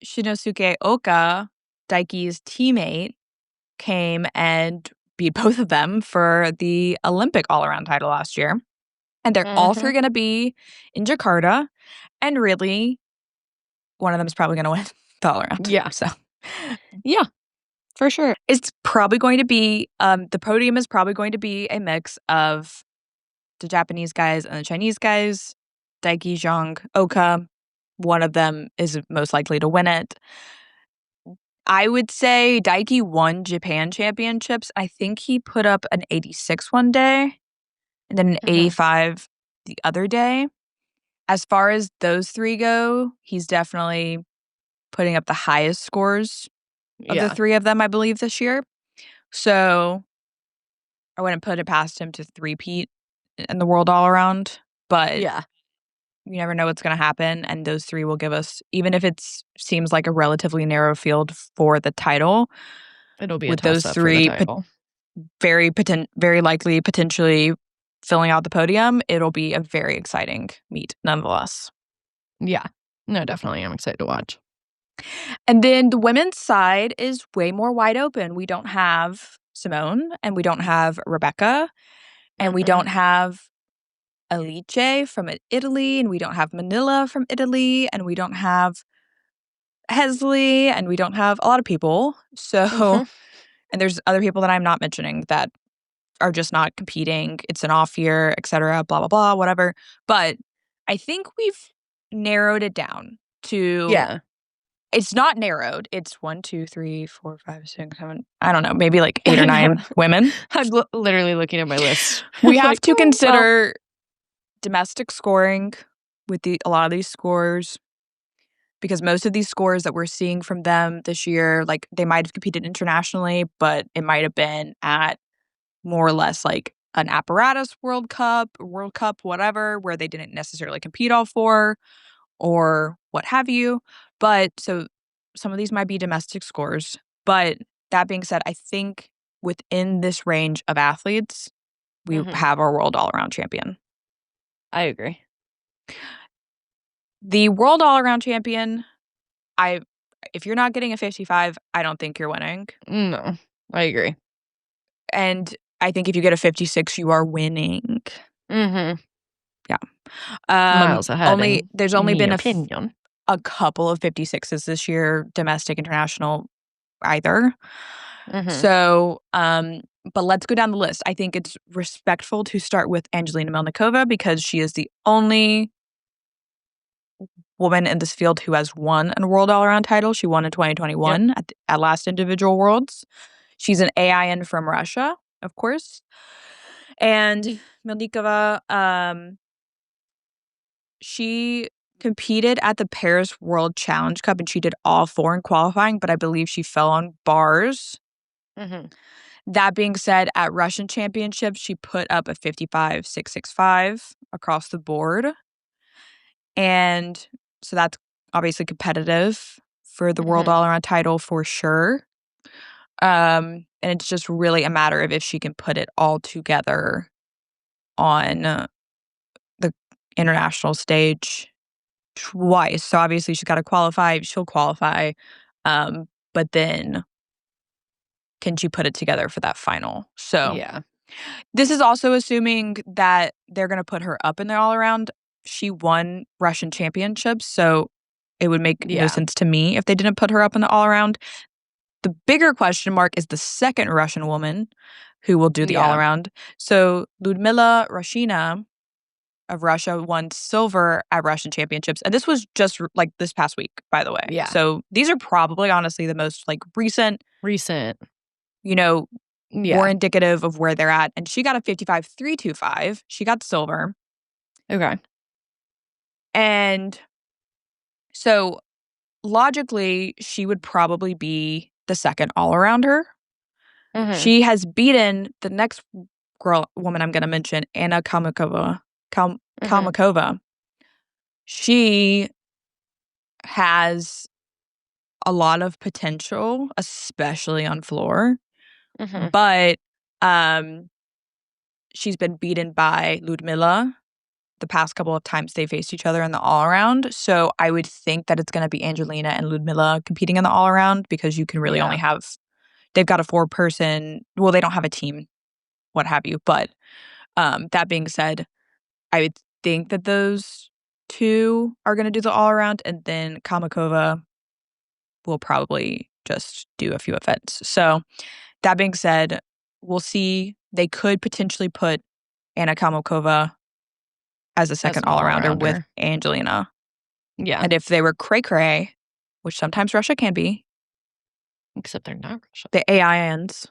Shinosuke Oka, Daiki's teammate, came and beat both of them for the Olympic all-around title last year, and they're all 3 Mhm. gonna be in Jakarta, and really, one of them is probably gonna win the all-around, Yeah. so Yeah, for sure. it's probably going to be, the podium is probably going to be a mix of the Japanese guys and the Chinese guys, Daiki, Zhang, Oka. One of them is most likely to win it. I would say Daiki won Japan championships. I think he put up an 86 one day and then an Mhm. 85 the other day. As far as those 3 go, he's definitely putting up the highest scores of the Yeah. 3 of them, I believe, this year. So I wouldn't put it past him to three-peat in the world all around, but Yeah. You never know what's going to happen, and those 3 will give us, even if it seems like a relatively narrow field for the title, It'll be a with those toss-up for the 3 title. very likely potentially filling out the podium, it'll be a very exciting meet nonetheless. Yeah. No, definitely. I'm excited to watch. And then the women's side is way more wide open. We don't have Simone, and we don't have Rebecca, and we don't have Alice from Italy, and we don't have Manila from Italy, and we don't have Hesley, and we don't have a lot of people. So, and there's other people that I'm not mentioning that are just not competing. It's an off year, etc. Blah blah blah, whatever. But I think we've narrowed it down to. Yeah. It's not narrowed. It's 1, 2, 3, 4, 5, 6, 7. I don't know, maybe like 8 or 9 women. I'm literally looking at my list. We have to consider domestic scoring with a lot of these scores, because most of these scores that we're seeing from them this year, like they might have competed internationally, but it might have been at more or less like an apparatus World Cup, whatever, where they didn't necessarily compete all 4 or what have you. But so some of these might be domestic scores. But that being said, I think within this range of athletes, we have our world all-around champion. I agree. The world all-around champion, if you're not getting a 55, I don't think you're winning. No, I agree. And I think if you get a 56, you are winning. Yeah. Miles ahead. There's only been opinion. a couple of 56s this year, domestic, international, either. So, but let's go down the list. I think it's respectful to start with Angelina Melnikova because she is the only woman in this field who has won a world all-around title. She won in 2021 at last individual worlds. She's an AIN from Russia, of course. And Melnikova, she competed at the Paris World Challenge Cup, and she did all 4 in qualifying, but I believe she fell on bars. That being said, at Russian Championships, she put up a 55.665 across the board. And so that's obviously competitive for the world all-around title for sure. And it's just really a matter of if she can put it all together on the international stage twice. So obviously she's got to qualify. She'll qualify. But then can she put it together for that final? So this is also assuming that they're going to put her up in the all-around. She won Russian championships, so it would make no sense to me if they didn't put her up in the all-around. The bigger question mark is the second Russian woman who will do the all-around. So Ludmila Rashina of Russia won silver at Russian championships. And this was just like this past week, by the way. Yeah. So these are probably honestly the most like recent, you know, more indicative of where they're at. And she got a 55.325. She got silver. Okay. And so logically, she would probably be the second all-arounder. She has beaten the next woman I'm going to mention, Anna Kalmakova. She has a lot of potential, especially on floor. But she's been beaten by Ludmila the past couple of times they faced each other in the all-around. So I would think that it's going to be Angelina and Ludmila competing in the all-around because you can really only have, they've got a 4-person, well, they don't have a team, what have you. But that being said, I would think that those 2 are going to do the all-around, and then Kamakova will probably just do a few events. So that being said, we'll see. They could potentially put Anna Kamakova as a second all-arounder with Angelina. Yeah. And if they were cray-cray, which sometimes Russia can be. Except they're not Russia. The AINs.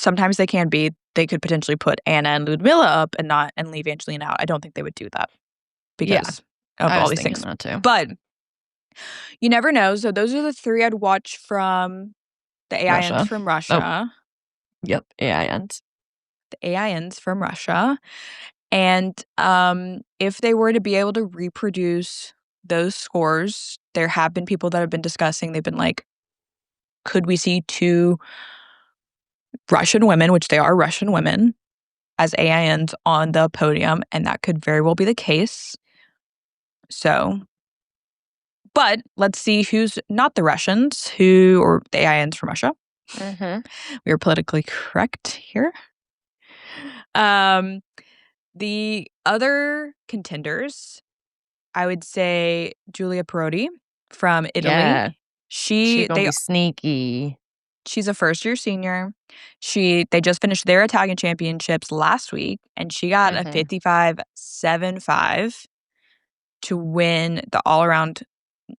Sometimes they can be. They could potentially put Anna and Ludmila up and leave Angelina out. I don't think they would do that because of all these things. That too. But you never know. So those are the 3 I'd watch from the AINs from Russia. Yep, AINs. the AINs from Russia. And if they were to be able to reproduce those scores, there have been people that have been discussing, they've been like, could we see 2 Russian women, which they are Russian women, as AINs on the podium? And that could very well be the case. So, but let's see who's not the Russians, or the AINs from Russia. We are politically correct here. The other contenders, I would say Giulia Parodi from Italy. Yeah. She's gonna be sneaky. She's a first-year senior. They just finished their Italian championships last week, and she got a 55.75 to win the all-around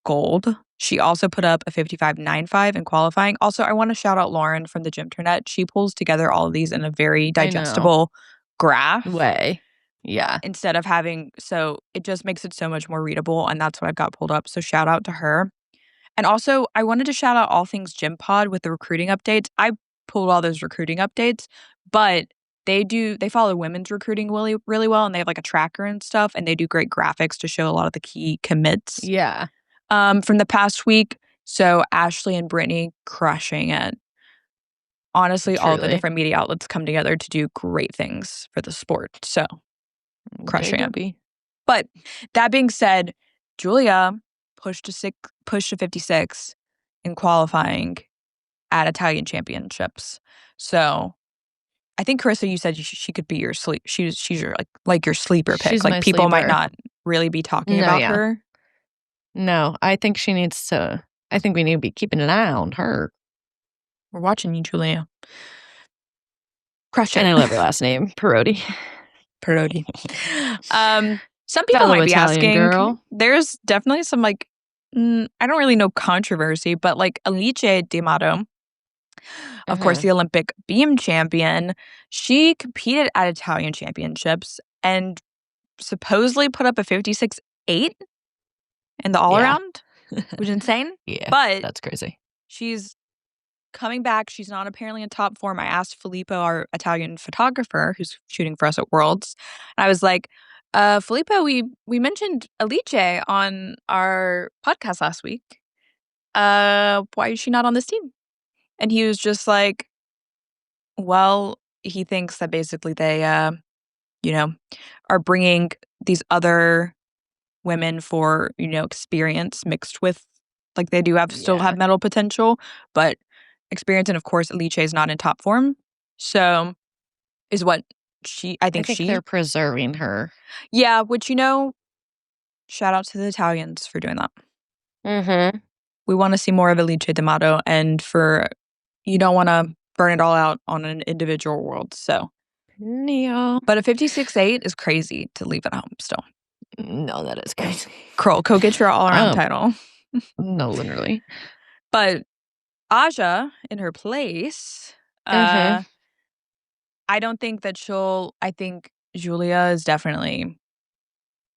gold. She also put up a 55.95 in qualifying. Also, I want to shout out Lauren from the Gymternet. She pulls together all of these in a very digestible graph way. Yeah. Instead of so it just makes it so much more readable, and that's what I've got pulled up. So shout out to her. And also, I wanted to shout out All Things Gym Pod with the recruiting updates. I pulled all those recruiting updates, but they follow women's recruiting really, really well, and they have like a tracker and stuff, and they do great graphics to show a lot of the key commits. Yeah. From the past week. So Ashley and Brittany crushing it. Honestly, all the different media outlets come together to do great things for the sport. So crushing it. But that being said, Giulia pushed to 56 in qualifying at Italian championships. So I think, Carissa, you said she could be your sleep. She's your like your sleeper pick. She's like people might not really be talking about her. No, I think she needs to. I think we need to be keeping an eye on her. We're watching you, Giulia. Crush it. And I love her last name, Parodi. Parodi. Some people might be asking. Girl. There's definitely some I don't really know controversy, but like Alice D'Amato, of course, the Olympic beam champion, she competed at Italian championships and supposedly put up a 56.8 in the all-around, which is insane. Yeah, but that's crazy. She's coming back. She's not apparently in top form. I asked Filippo, our Italian photographer who's shooting for us at Worlds, and I was like, Filippo, we mentioned Alice on our podcast last week. Why is she not on this team? And he was just like, well, he thinks that basically they, are bringing these other women for, experience mixed with, like, they do still have medal potential, but experience. And of course, Alice is not in top form. So is what I think they're preserving her. Yeah, which, shout out to the Italians for doing that. We want to see more of Alice D'Amato, and you don't want to burn it all out on an individual world. So, but a 56.8 is crazy to leave at home still. No, that is crazy. Kroll, go get your all-around title. No, literally. But Aja, in her place, I don't think that I think Giulia is definitely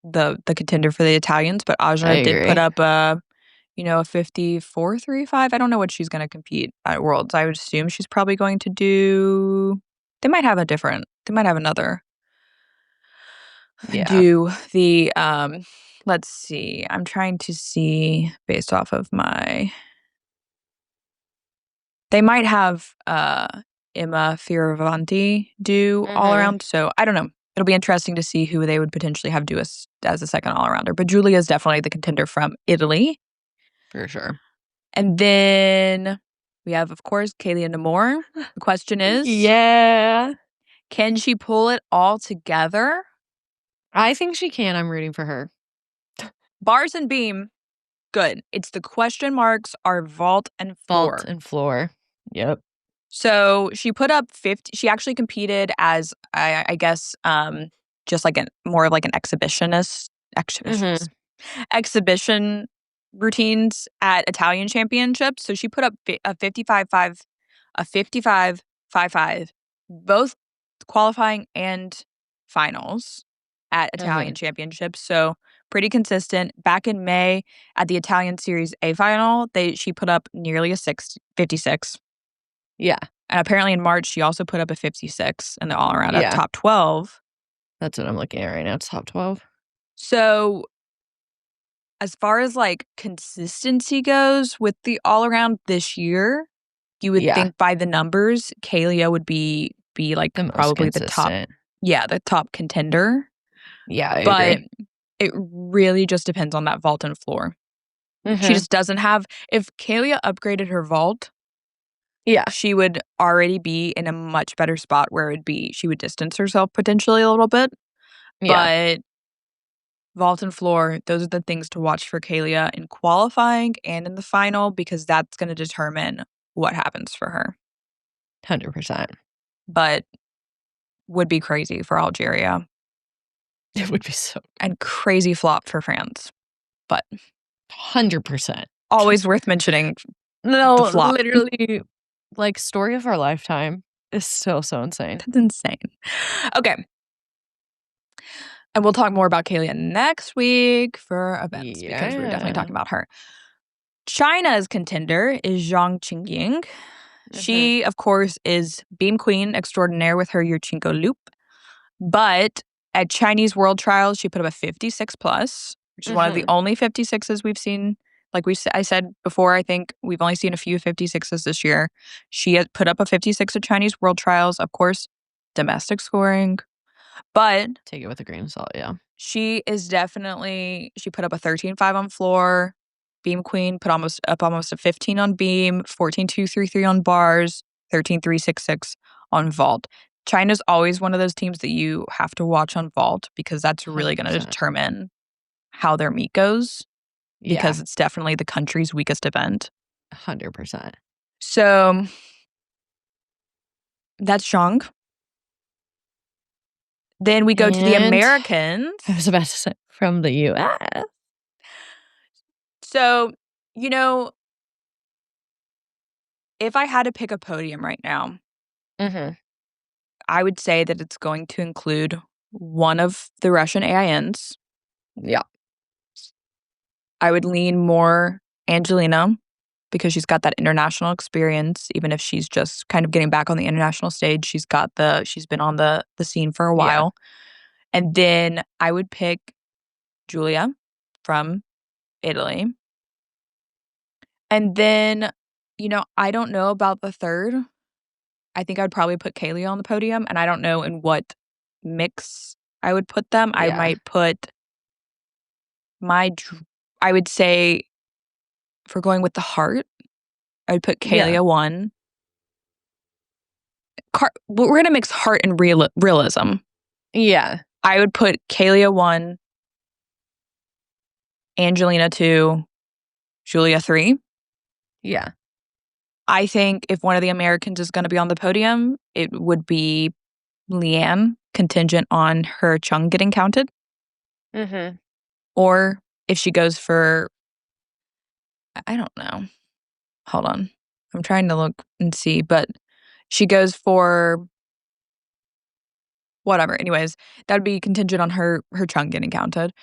the contender for the Italians, but Aja did put up a 54.35. I don't know what she's going to compete at Worlds. I would assume she's probably going to do. They might have another. Yeah. Do the let's see. I'm trying to see based off of my. They might have Emma Fioravanti do all around. So I don't know. It'll be interesting to see who they would potentially have do as a second all arounder. But Giulia is definitely the contender from Italy. For sure. And then we have, of course, Kaylee Namor. The question is, can she pull it all together? I think she can. I'm rooting for her. Bars and beam, good. It's the question marks are vault and floor. Vault and floor. Yep. So she put up 50. She actually competed as, I guess, just like more of like an exhibitionist. Exhibition routines at Italian championships. So she put up a 55.55, both qualifying and finals at Italian championships. So pretty consistent. Back in May at the Italian Series A final, she put up nearly a 56. Yeah. And apparently in March, she also put up a 56 in the all-around at Yeah. top 12. That's what I'm looking at right now. It's top 12. So as far as, like, consistency goes with the all-around this year, you would Yeah. think by the numbers, Kalia would be like, The most probably the top consistent. the top contender. Yeah, I But agree. it really just depends on that vault and floor. She Mhm. just doesn't have if Kalia upgraded her vault, Yeah. she would already be in a much better spot where it'd be she would distance herself potentially a little bit. Yeah. But vault and floor, those are the things to watch for Kalia in qualifying and in the final because that's gonna determine what happens for her. 100%. But would be crazy for Algeria It would be so and crazy flop for France. But 100%. always worth mentioning No, the flop. literally, like, story of our lifetime is so insane. That's insane. Okay. And we'll talk more about Kalia next week for events because we're definitely Yeah. talking about her. China's contender is Zhang Qingying. Mhm. She, of course, is beam queen extraordinaire with her Yurchenko loop. But at Chinese World Trials, she put up a 56 plus, which is one of the Mhm. only 56s we've seen. Like I said before, I think we've only seen a few 56s this year. She has put up a 56 at Chinese World Trials, of course, domestic scoring. But Take it with a grain of salt, yeah. she is definitely she put up a 13.5 on floor. Beam queen put almost a 15 on beam, 14.233 on bars, 13.366 on vault. China's always one of those teams that you have to watch on vault because that's really going to 100%. determine how their meet goes Yeah. because it's definitely the country's weakest event. 100%. So that's Zhang. Then we go to the And Americans. I was about to say from the US. So, you know, if I had to pick a podium right now, Mhm. I would say that it's going to include one of the Russian AINs. Yeah. I would lean more Angelina because she's got that international experience. Even if she's just kind of getting back on the international stage, she's been on the scene for a Yeah. while. And then I would pick Julia from Italy. And then, I don't know about the third. I think I'd probably put Kaylee on the podium, and I don't know in what mix I would put them. I Yeah. might put I would say if we're going with the heart, I would put Yeah. Kalia 1. We're gonna mix heart and realism. Yeah. I would put Kalia 1, Angelina 2, Julia 3. Yeah. I think if one of the Americans is gonna be on the podium, it would be Leanne, contingent on her Chung getting counted. Mhm. Or if she goes for I don't know. Hold on. I'm trying to look and see, but she goes for whatever. Anyways, that would be contingent on her Chung getting counted.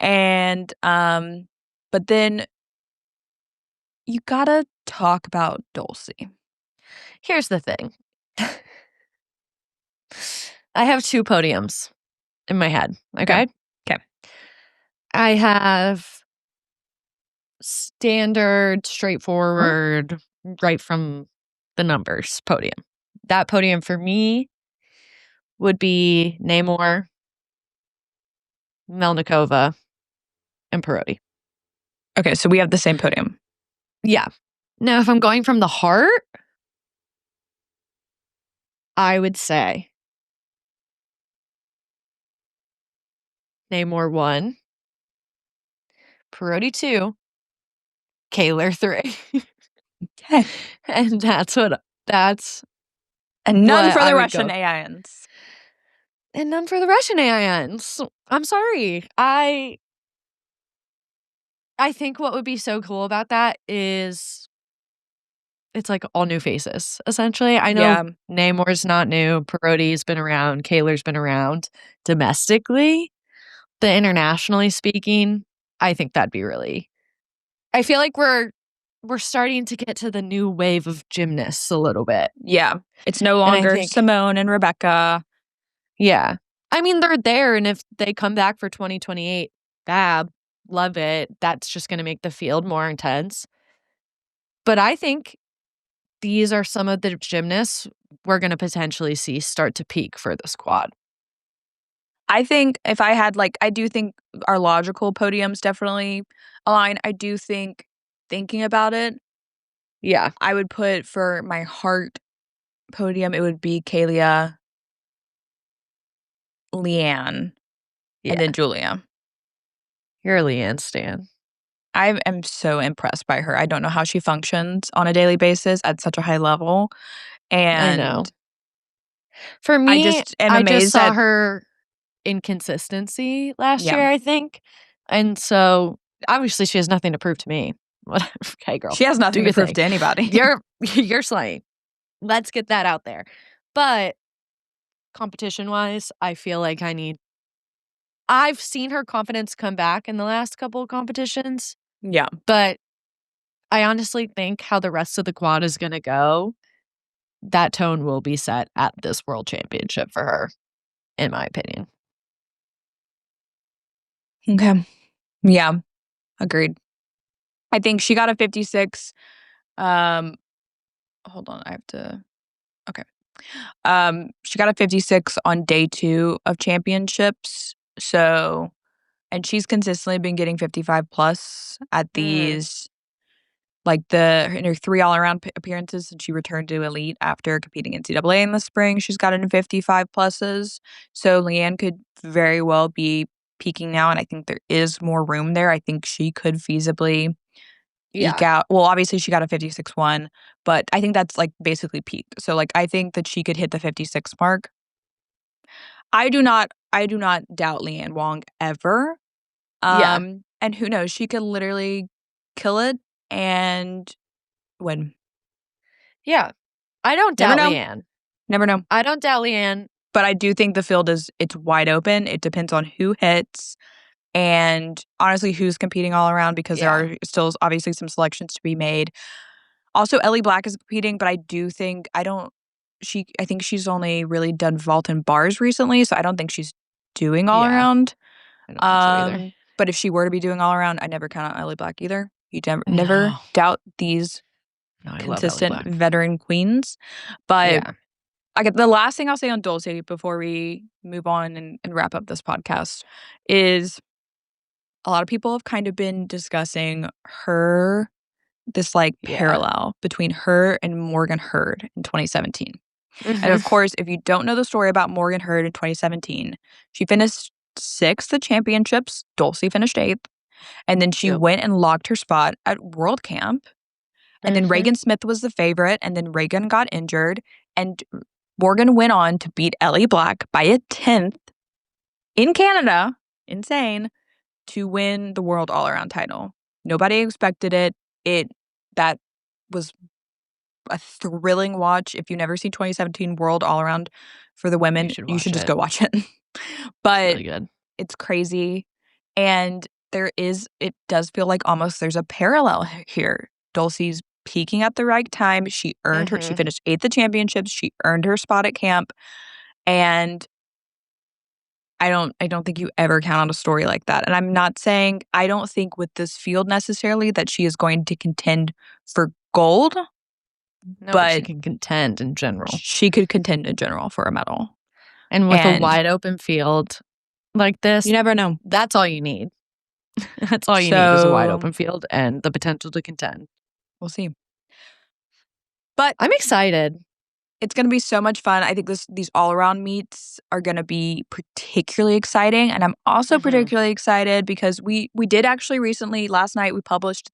And but then you gotta talk about Dulcie. Here's the thing. I have 2 podiums in my head, Okay. okay? Okay. I have standard, Mhm. straightforward, right from the numbers podium. That podium for me would be Namor, Melnikova, and Perotti. Okay, so we have the same podium. Yeah. Now, if I'm going from the heart, I would say Namor 1, Perotti 2, Kaler 3. Okay. And that's And what none for I the would Russian go. AINs. And none for the Russian AINs. I'm sorry. I think what would be so cool about that is it's like all new faces, essentially. I know Yeah. Namor's not new, Perotti's been around, Kaler's been around domestically, but internationally speaking, I think that'd be really I feel like we're we're starting to get to the new wave of gymnasts a little bit. Yeah. It's no And I longer think Simone and Rebecca. yeah. I mean, they're there, and if they come back for 2028, fab, love it. That's just gonna make the field more intense. But I think these are some of the gymnasts we're gonna potentially see start to peak for the squad. I think if I had like I do think our logical podiums definitely align. I do think thinking about it, Yeah. I would put for my heart podium, it would be Kalia, Leanne, and then Yeah. Julia. You're a Leanne stan. I am so impressed by her. I don't know how she functions on a daily basis at such a high level, I and know. For I me, just am I just amazed saw that her inconsistency last yeah, year, I think. And so, obviously, she has nothing to prove to me. Whatever. Okay, girl, she has do nothing to your prove thing. to anybody. You're slaying. Let's get that out there. But competition-wise, I feel like I've seen her confidence come back in the last couple of competitions, Yeah. but I honestly think how the rest of the quad is gonna go, that tone will be set at this world championship for her, in my opinion. Okay. Yeah, agreed. I think she got a 56. Um, hold on, I have to okay. She got a 56 on day 2 of championships. So, and she's consistently been getting 55 plus at Mm, these like the in her 3 all-around appearances since she returned to elite after competing in NCAA in the spring. She's gotten 55 pluses. So Leanne could very well be peaking now, and I think there is more room there. I think she could feasibly eke yeah, out well, obviously, she got a 56.1, but I think that's, like, basically peak. So, like, I think that she could hit the 56 mark. I do not doubt Leanne Wong ever. yeah, And who knows? She could literally kill it and win. yeah. I don't Never doubt know. Leanne. Never know. I don't doubt Leanne. But I do think the field it's wide open. It depends on who hits and honestly who's competing all around because there Yeah, are still obviously some selections to be made. Also, Ellie Black is competing, but I do think I think she's only really done vault and bars recently, so I don't think she's doing all yeah. around. I don't think so either. But if she were to be doing all around, I never count out Ellie Black either. You never No. doubt these No, I love Ellie consistent Black. veteran queens. But Yeah. I get the last thing I'll say on Dulce before we move on and wrap up this podcast is a lot of people have kind of been discussing this like Yeah. parallel between her and Morgan Hurd in 2017. And Mhm. of course, if you don't know the story about Morgan Hurd in 2017, she finished 6th at championships. Dulce finished 8th. And then she Yep. went and locked her spot at World Camp. And then Mhm. Reagan Smith was the favorite. And then Reagan got injured. And Morgan went on to beat Ellie Black by a 10th in Canada. Insane. To win the world all around title. Nobody expected it. That was a thrilling watch. If you never seen 2017 World All Around for the You women, should you should watch just it. go watch it. It's But really good. it's crazy. And it does feel like almost there's a parallel here. Dulcie's peaking at the right time. She Mhm. finished 8th at championships. She earned her spot at camp. And I don't think you ever count on a story like that. And I'm not saying I don't think with this field necessarily that she is going to contend for gold, No, but she but can contend in general. she could contend in general for a medal. And with a And wide open field like you this, never know. that's all you need. That's all you need is a wide So open field and the potential to contend. we'll see. But I'm excited. it's going to be so much fun. I think these all around meets are going to be particularly exciting, and I'm also Mhm. particularly excited because we did actually recently last night we published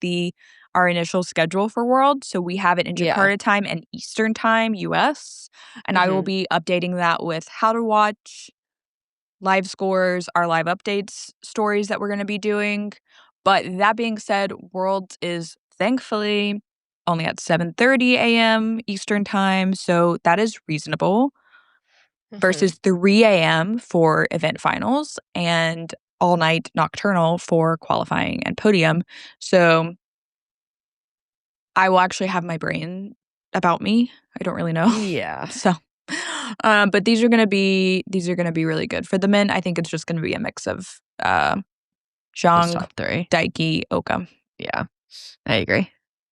our initial schedule for World, so we have it in Yeah. Jakarta time and Eastern time US, and I will Mhm. be updating that with how to watch, live scores, our live updates, stories that we're going to be doing. But that being said, World is thankfully only at 7:30 a.m. Eastern time, so that is reasonable Mhm. versus 3 a.m. for event finals and all night nocturnal for qualifying and podium. So I will actually have my brain about me. I don't really know. Yeah. So, but these are gonna be really good. For the men, I think it's just gonna be a mix of Those Zhang, top 3. Daiki, Oka. Yeah, I agree.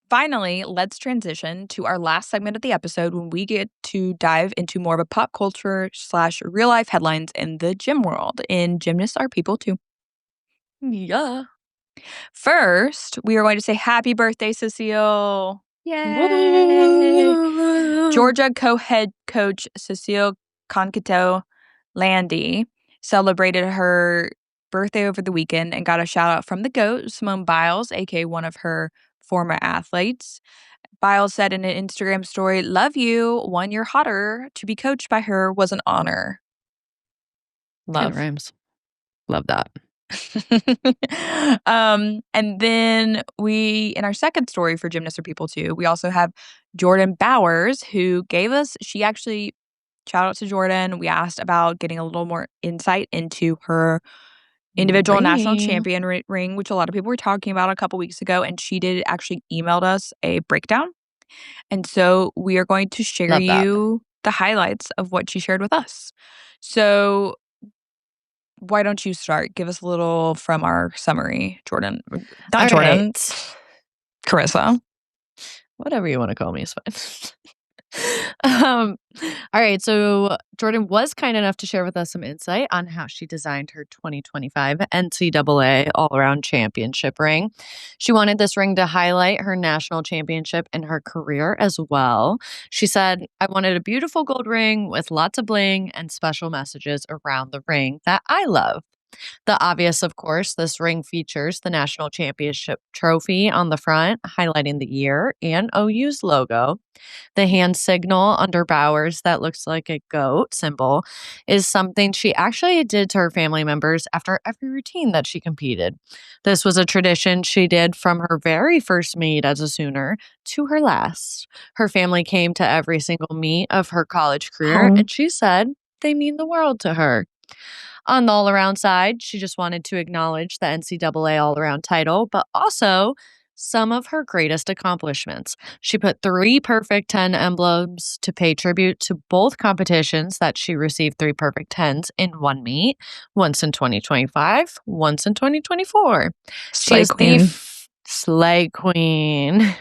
Finally, let's transition to our last segment of the episode when we get to dive into more of a pop culture / real life headlines in the gym world. And gymnasts are people too. Yeah. First, we are going to say happy birthday, Cecile. Yay! Woo! Georgia co-head coach Cecile Conquito Landy celebrated her birthday over the weekend and got a shout out from the GOAT, Simone Biles, aka one of her former athletes. Biles said in an Instagram story, "Love you. 1 year hotter. To be coached by her was an honor." Kind of Love. rhymes. Love that. And then in our second story for Gymnasts Are People Too, we also have Jordan Bowers, who she actually, shout out to Jordan. We asked about getting a little more insight into her individual national Ring. champion ring, which a lot of people were talking about a couple weeks ago. And she did actually emailed us a breakdown. And so we are going to share Love that. you the highlights of what she shared with us. So why don't you start? Give us a little from our summary, Jordan. Not All Jordan, right. Carissa. Whatever you want to call me is fine. All right. So Jordan was kind enough to share with us some insight on how she designed her 2025 NCAA All Around Championship ring. She wanted this ring to highlight her national championship and her career as well. She said, "I wanted a beautiful gold ring with lots of bling and special messages around the ring that I love." The obvious, of course, this ring features the national championship trophy on the front, highlighting the year and OU's logo. The hand signal under Bowers that looks like a goat symbol is something she actually did to her family members after every routine that she competed. This was a tradition she did from her very first meet as a Sooner to her last. Her family came to every single meet of her college career, Home. and she said they mean the world to her. On the all around side, she just wanted to acknowledge the NCAA all around title, but also some of her greatest accomplishments. She put 3 perfect 10 emblems to pay tribute to both competitions that she received 3 perfect 10s in one meet, once in 2025, once in 2024. She Slay is the Queen. Slay Queen.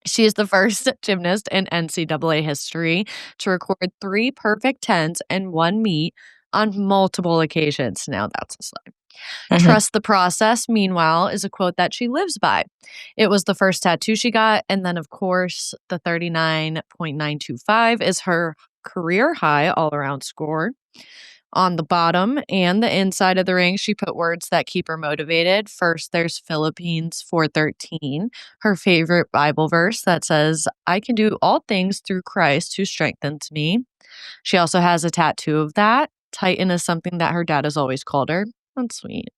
She is the first gymnast in NCAA history to record 3 perfect 10s in one meet on multiple occasions. Now that's a slide. Mhm. Trust the process, meanwhile, is a quote that she lives by. It was the first tattoo she got. And then, of course, the 39.925 is her career high all around score. On the bottom and the inside of the ring, she put words that keep her motivated. First, there's Philippines 4:13, her favorite Bible verse that says, "I can do all things through Christ who strengthens me." She also has a tattoo of that. Titan is something that her dad has always called her. That's sweet.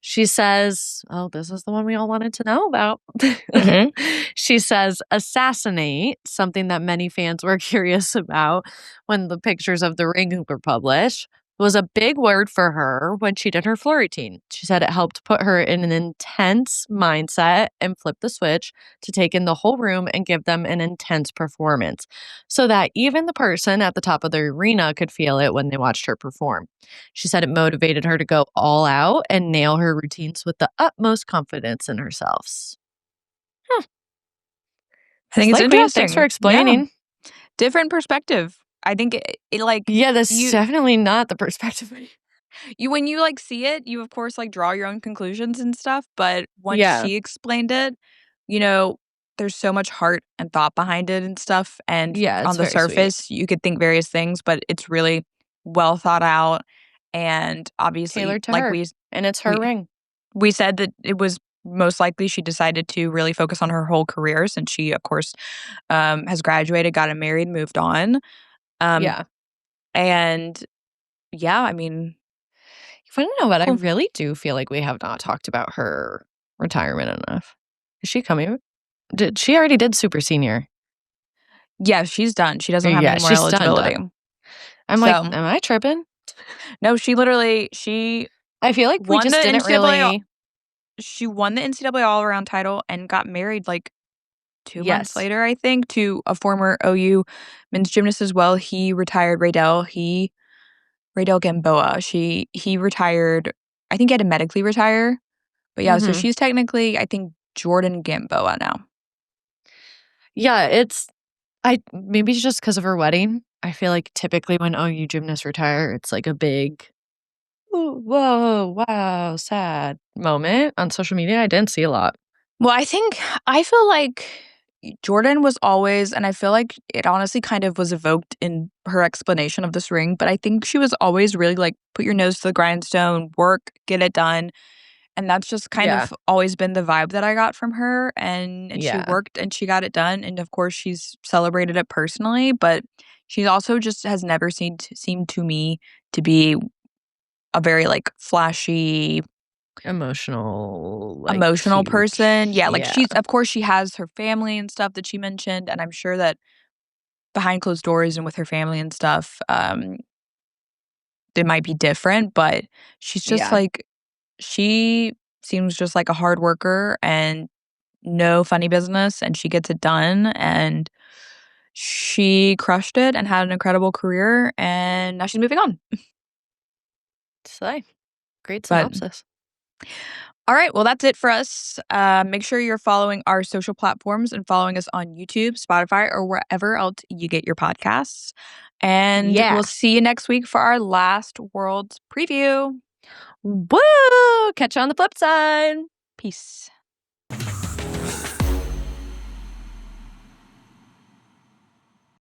She says, oh, this is the one we all wanted to know about. Mhm. She says, assassinate, something that many fans were curious about when the pictures of the ring were published, was a big word for her when she did her floor routine. She said it helped put her in an intense mindset and flip the switch to take in the whole room and give them an intense performance so that even the person at the top of the arena could feel it when they watched her perform. She said it motivated her to go all out and nail her routines with the utmost confidence in herself. I think it's Slay Queen, thanks for interesting. Yeah. explaining. Different perspective. I think like Yeah, that's you definitely not the perspective. when you like see it, you of course like draw your own conclusions and stuff, but once Yeah. she explained it, you know, there's so much heart and thought behind it and stuff, and Yeah, it's on the very sweet. surface, you could think various things, but it's really well thought out, and obviously Tailored to her. And it's her we ring. we said that it was most likely she decided to really focus on her whole career since she of course has graduated, gotten married, moved on. Um Yeah. and yeah, I mean, You want to know what? I cool. really do feel like we have not talked about her retirement enough. Is she coming? Did she already did super senior? Yeah, she's done. She doesn't have Yeah, any more she's done eligibility. done. I'm like, So, am I tripping? no, she I feel like we won the just didn't NCAA really. she won the NCAA all-around title and got married, like, 2 months Yes. later, I think, to a former OU men's gymnast as well. He retired, Raydell Gamboa. He retired. I think he had to medically retire. But yeah, so Mhm. she's technically, I think, Jordan Gamboa now. Yeah, I maybe it's just because of her wedding. I feel like typically when OU gymnasts retire, it's like a big, "Ooh, whoa, wow, sad" moment on social media. I didn't see a lot. Well, I feel like Jordan was always, and I feel like it honestly kind of was evoked in her explanation of this ring, but I think she was always really like, put your nose to the grindstone, work, get it done. And that's just kind Yeah. of always been the vibe that I got from her. And she Yeah. worked and she got it done. And of course, she's celebrated it personally, but she also just has never seemed to me to be a very like flashy, Emotional, like, emotional person. huge. Yeah, like Yeah. she's, of course, she has her family and stuff that she mentioned. And I'm sure that behind closed doors and with her family and stuff, it might be different, but she's just Yeah. like, she seems just like a hard worker and no funny business, and she gets it done, and she crushed it and had an incredible career, and now she's moving on. Slay. Great But synopsis. all right, well, that's it for us. Make sure you're following our social platforms and following us on YouTube, Spotify, or wherever else you get your podcasts. And Yeah. we'll see you next week for our last Worlds preview. Woo! Catch you on the flip side. Peace.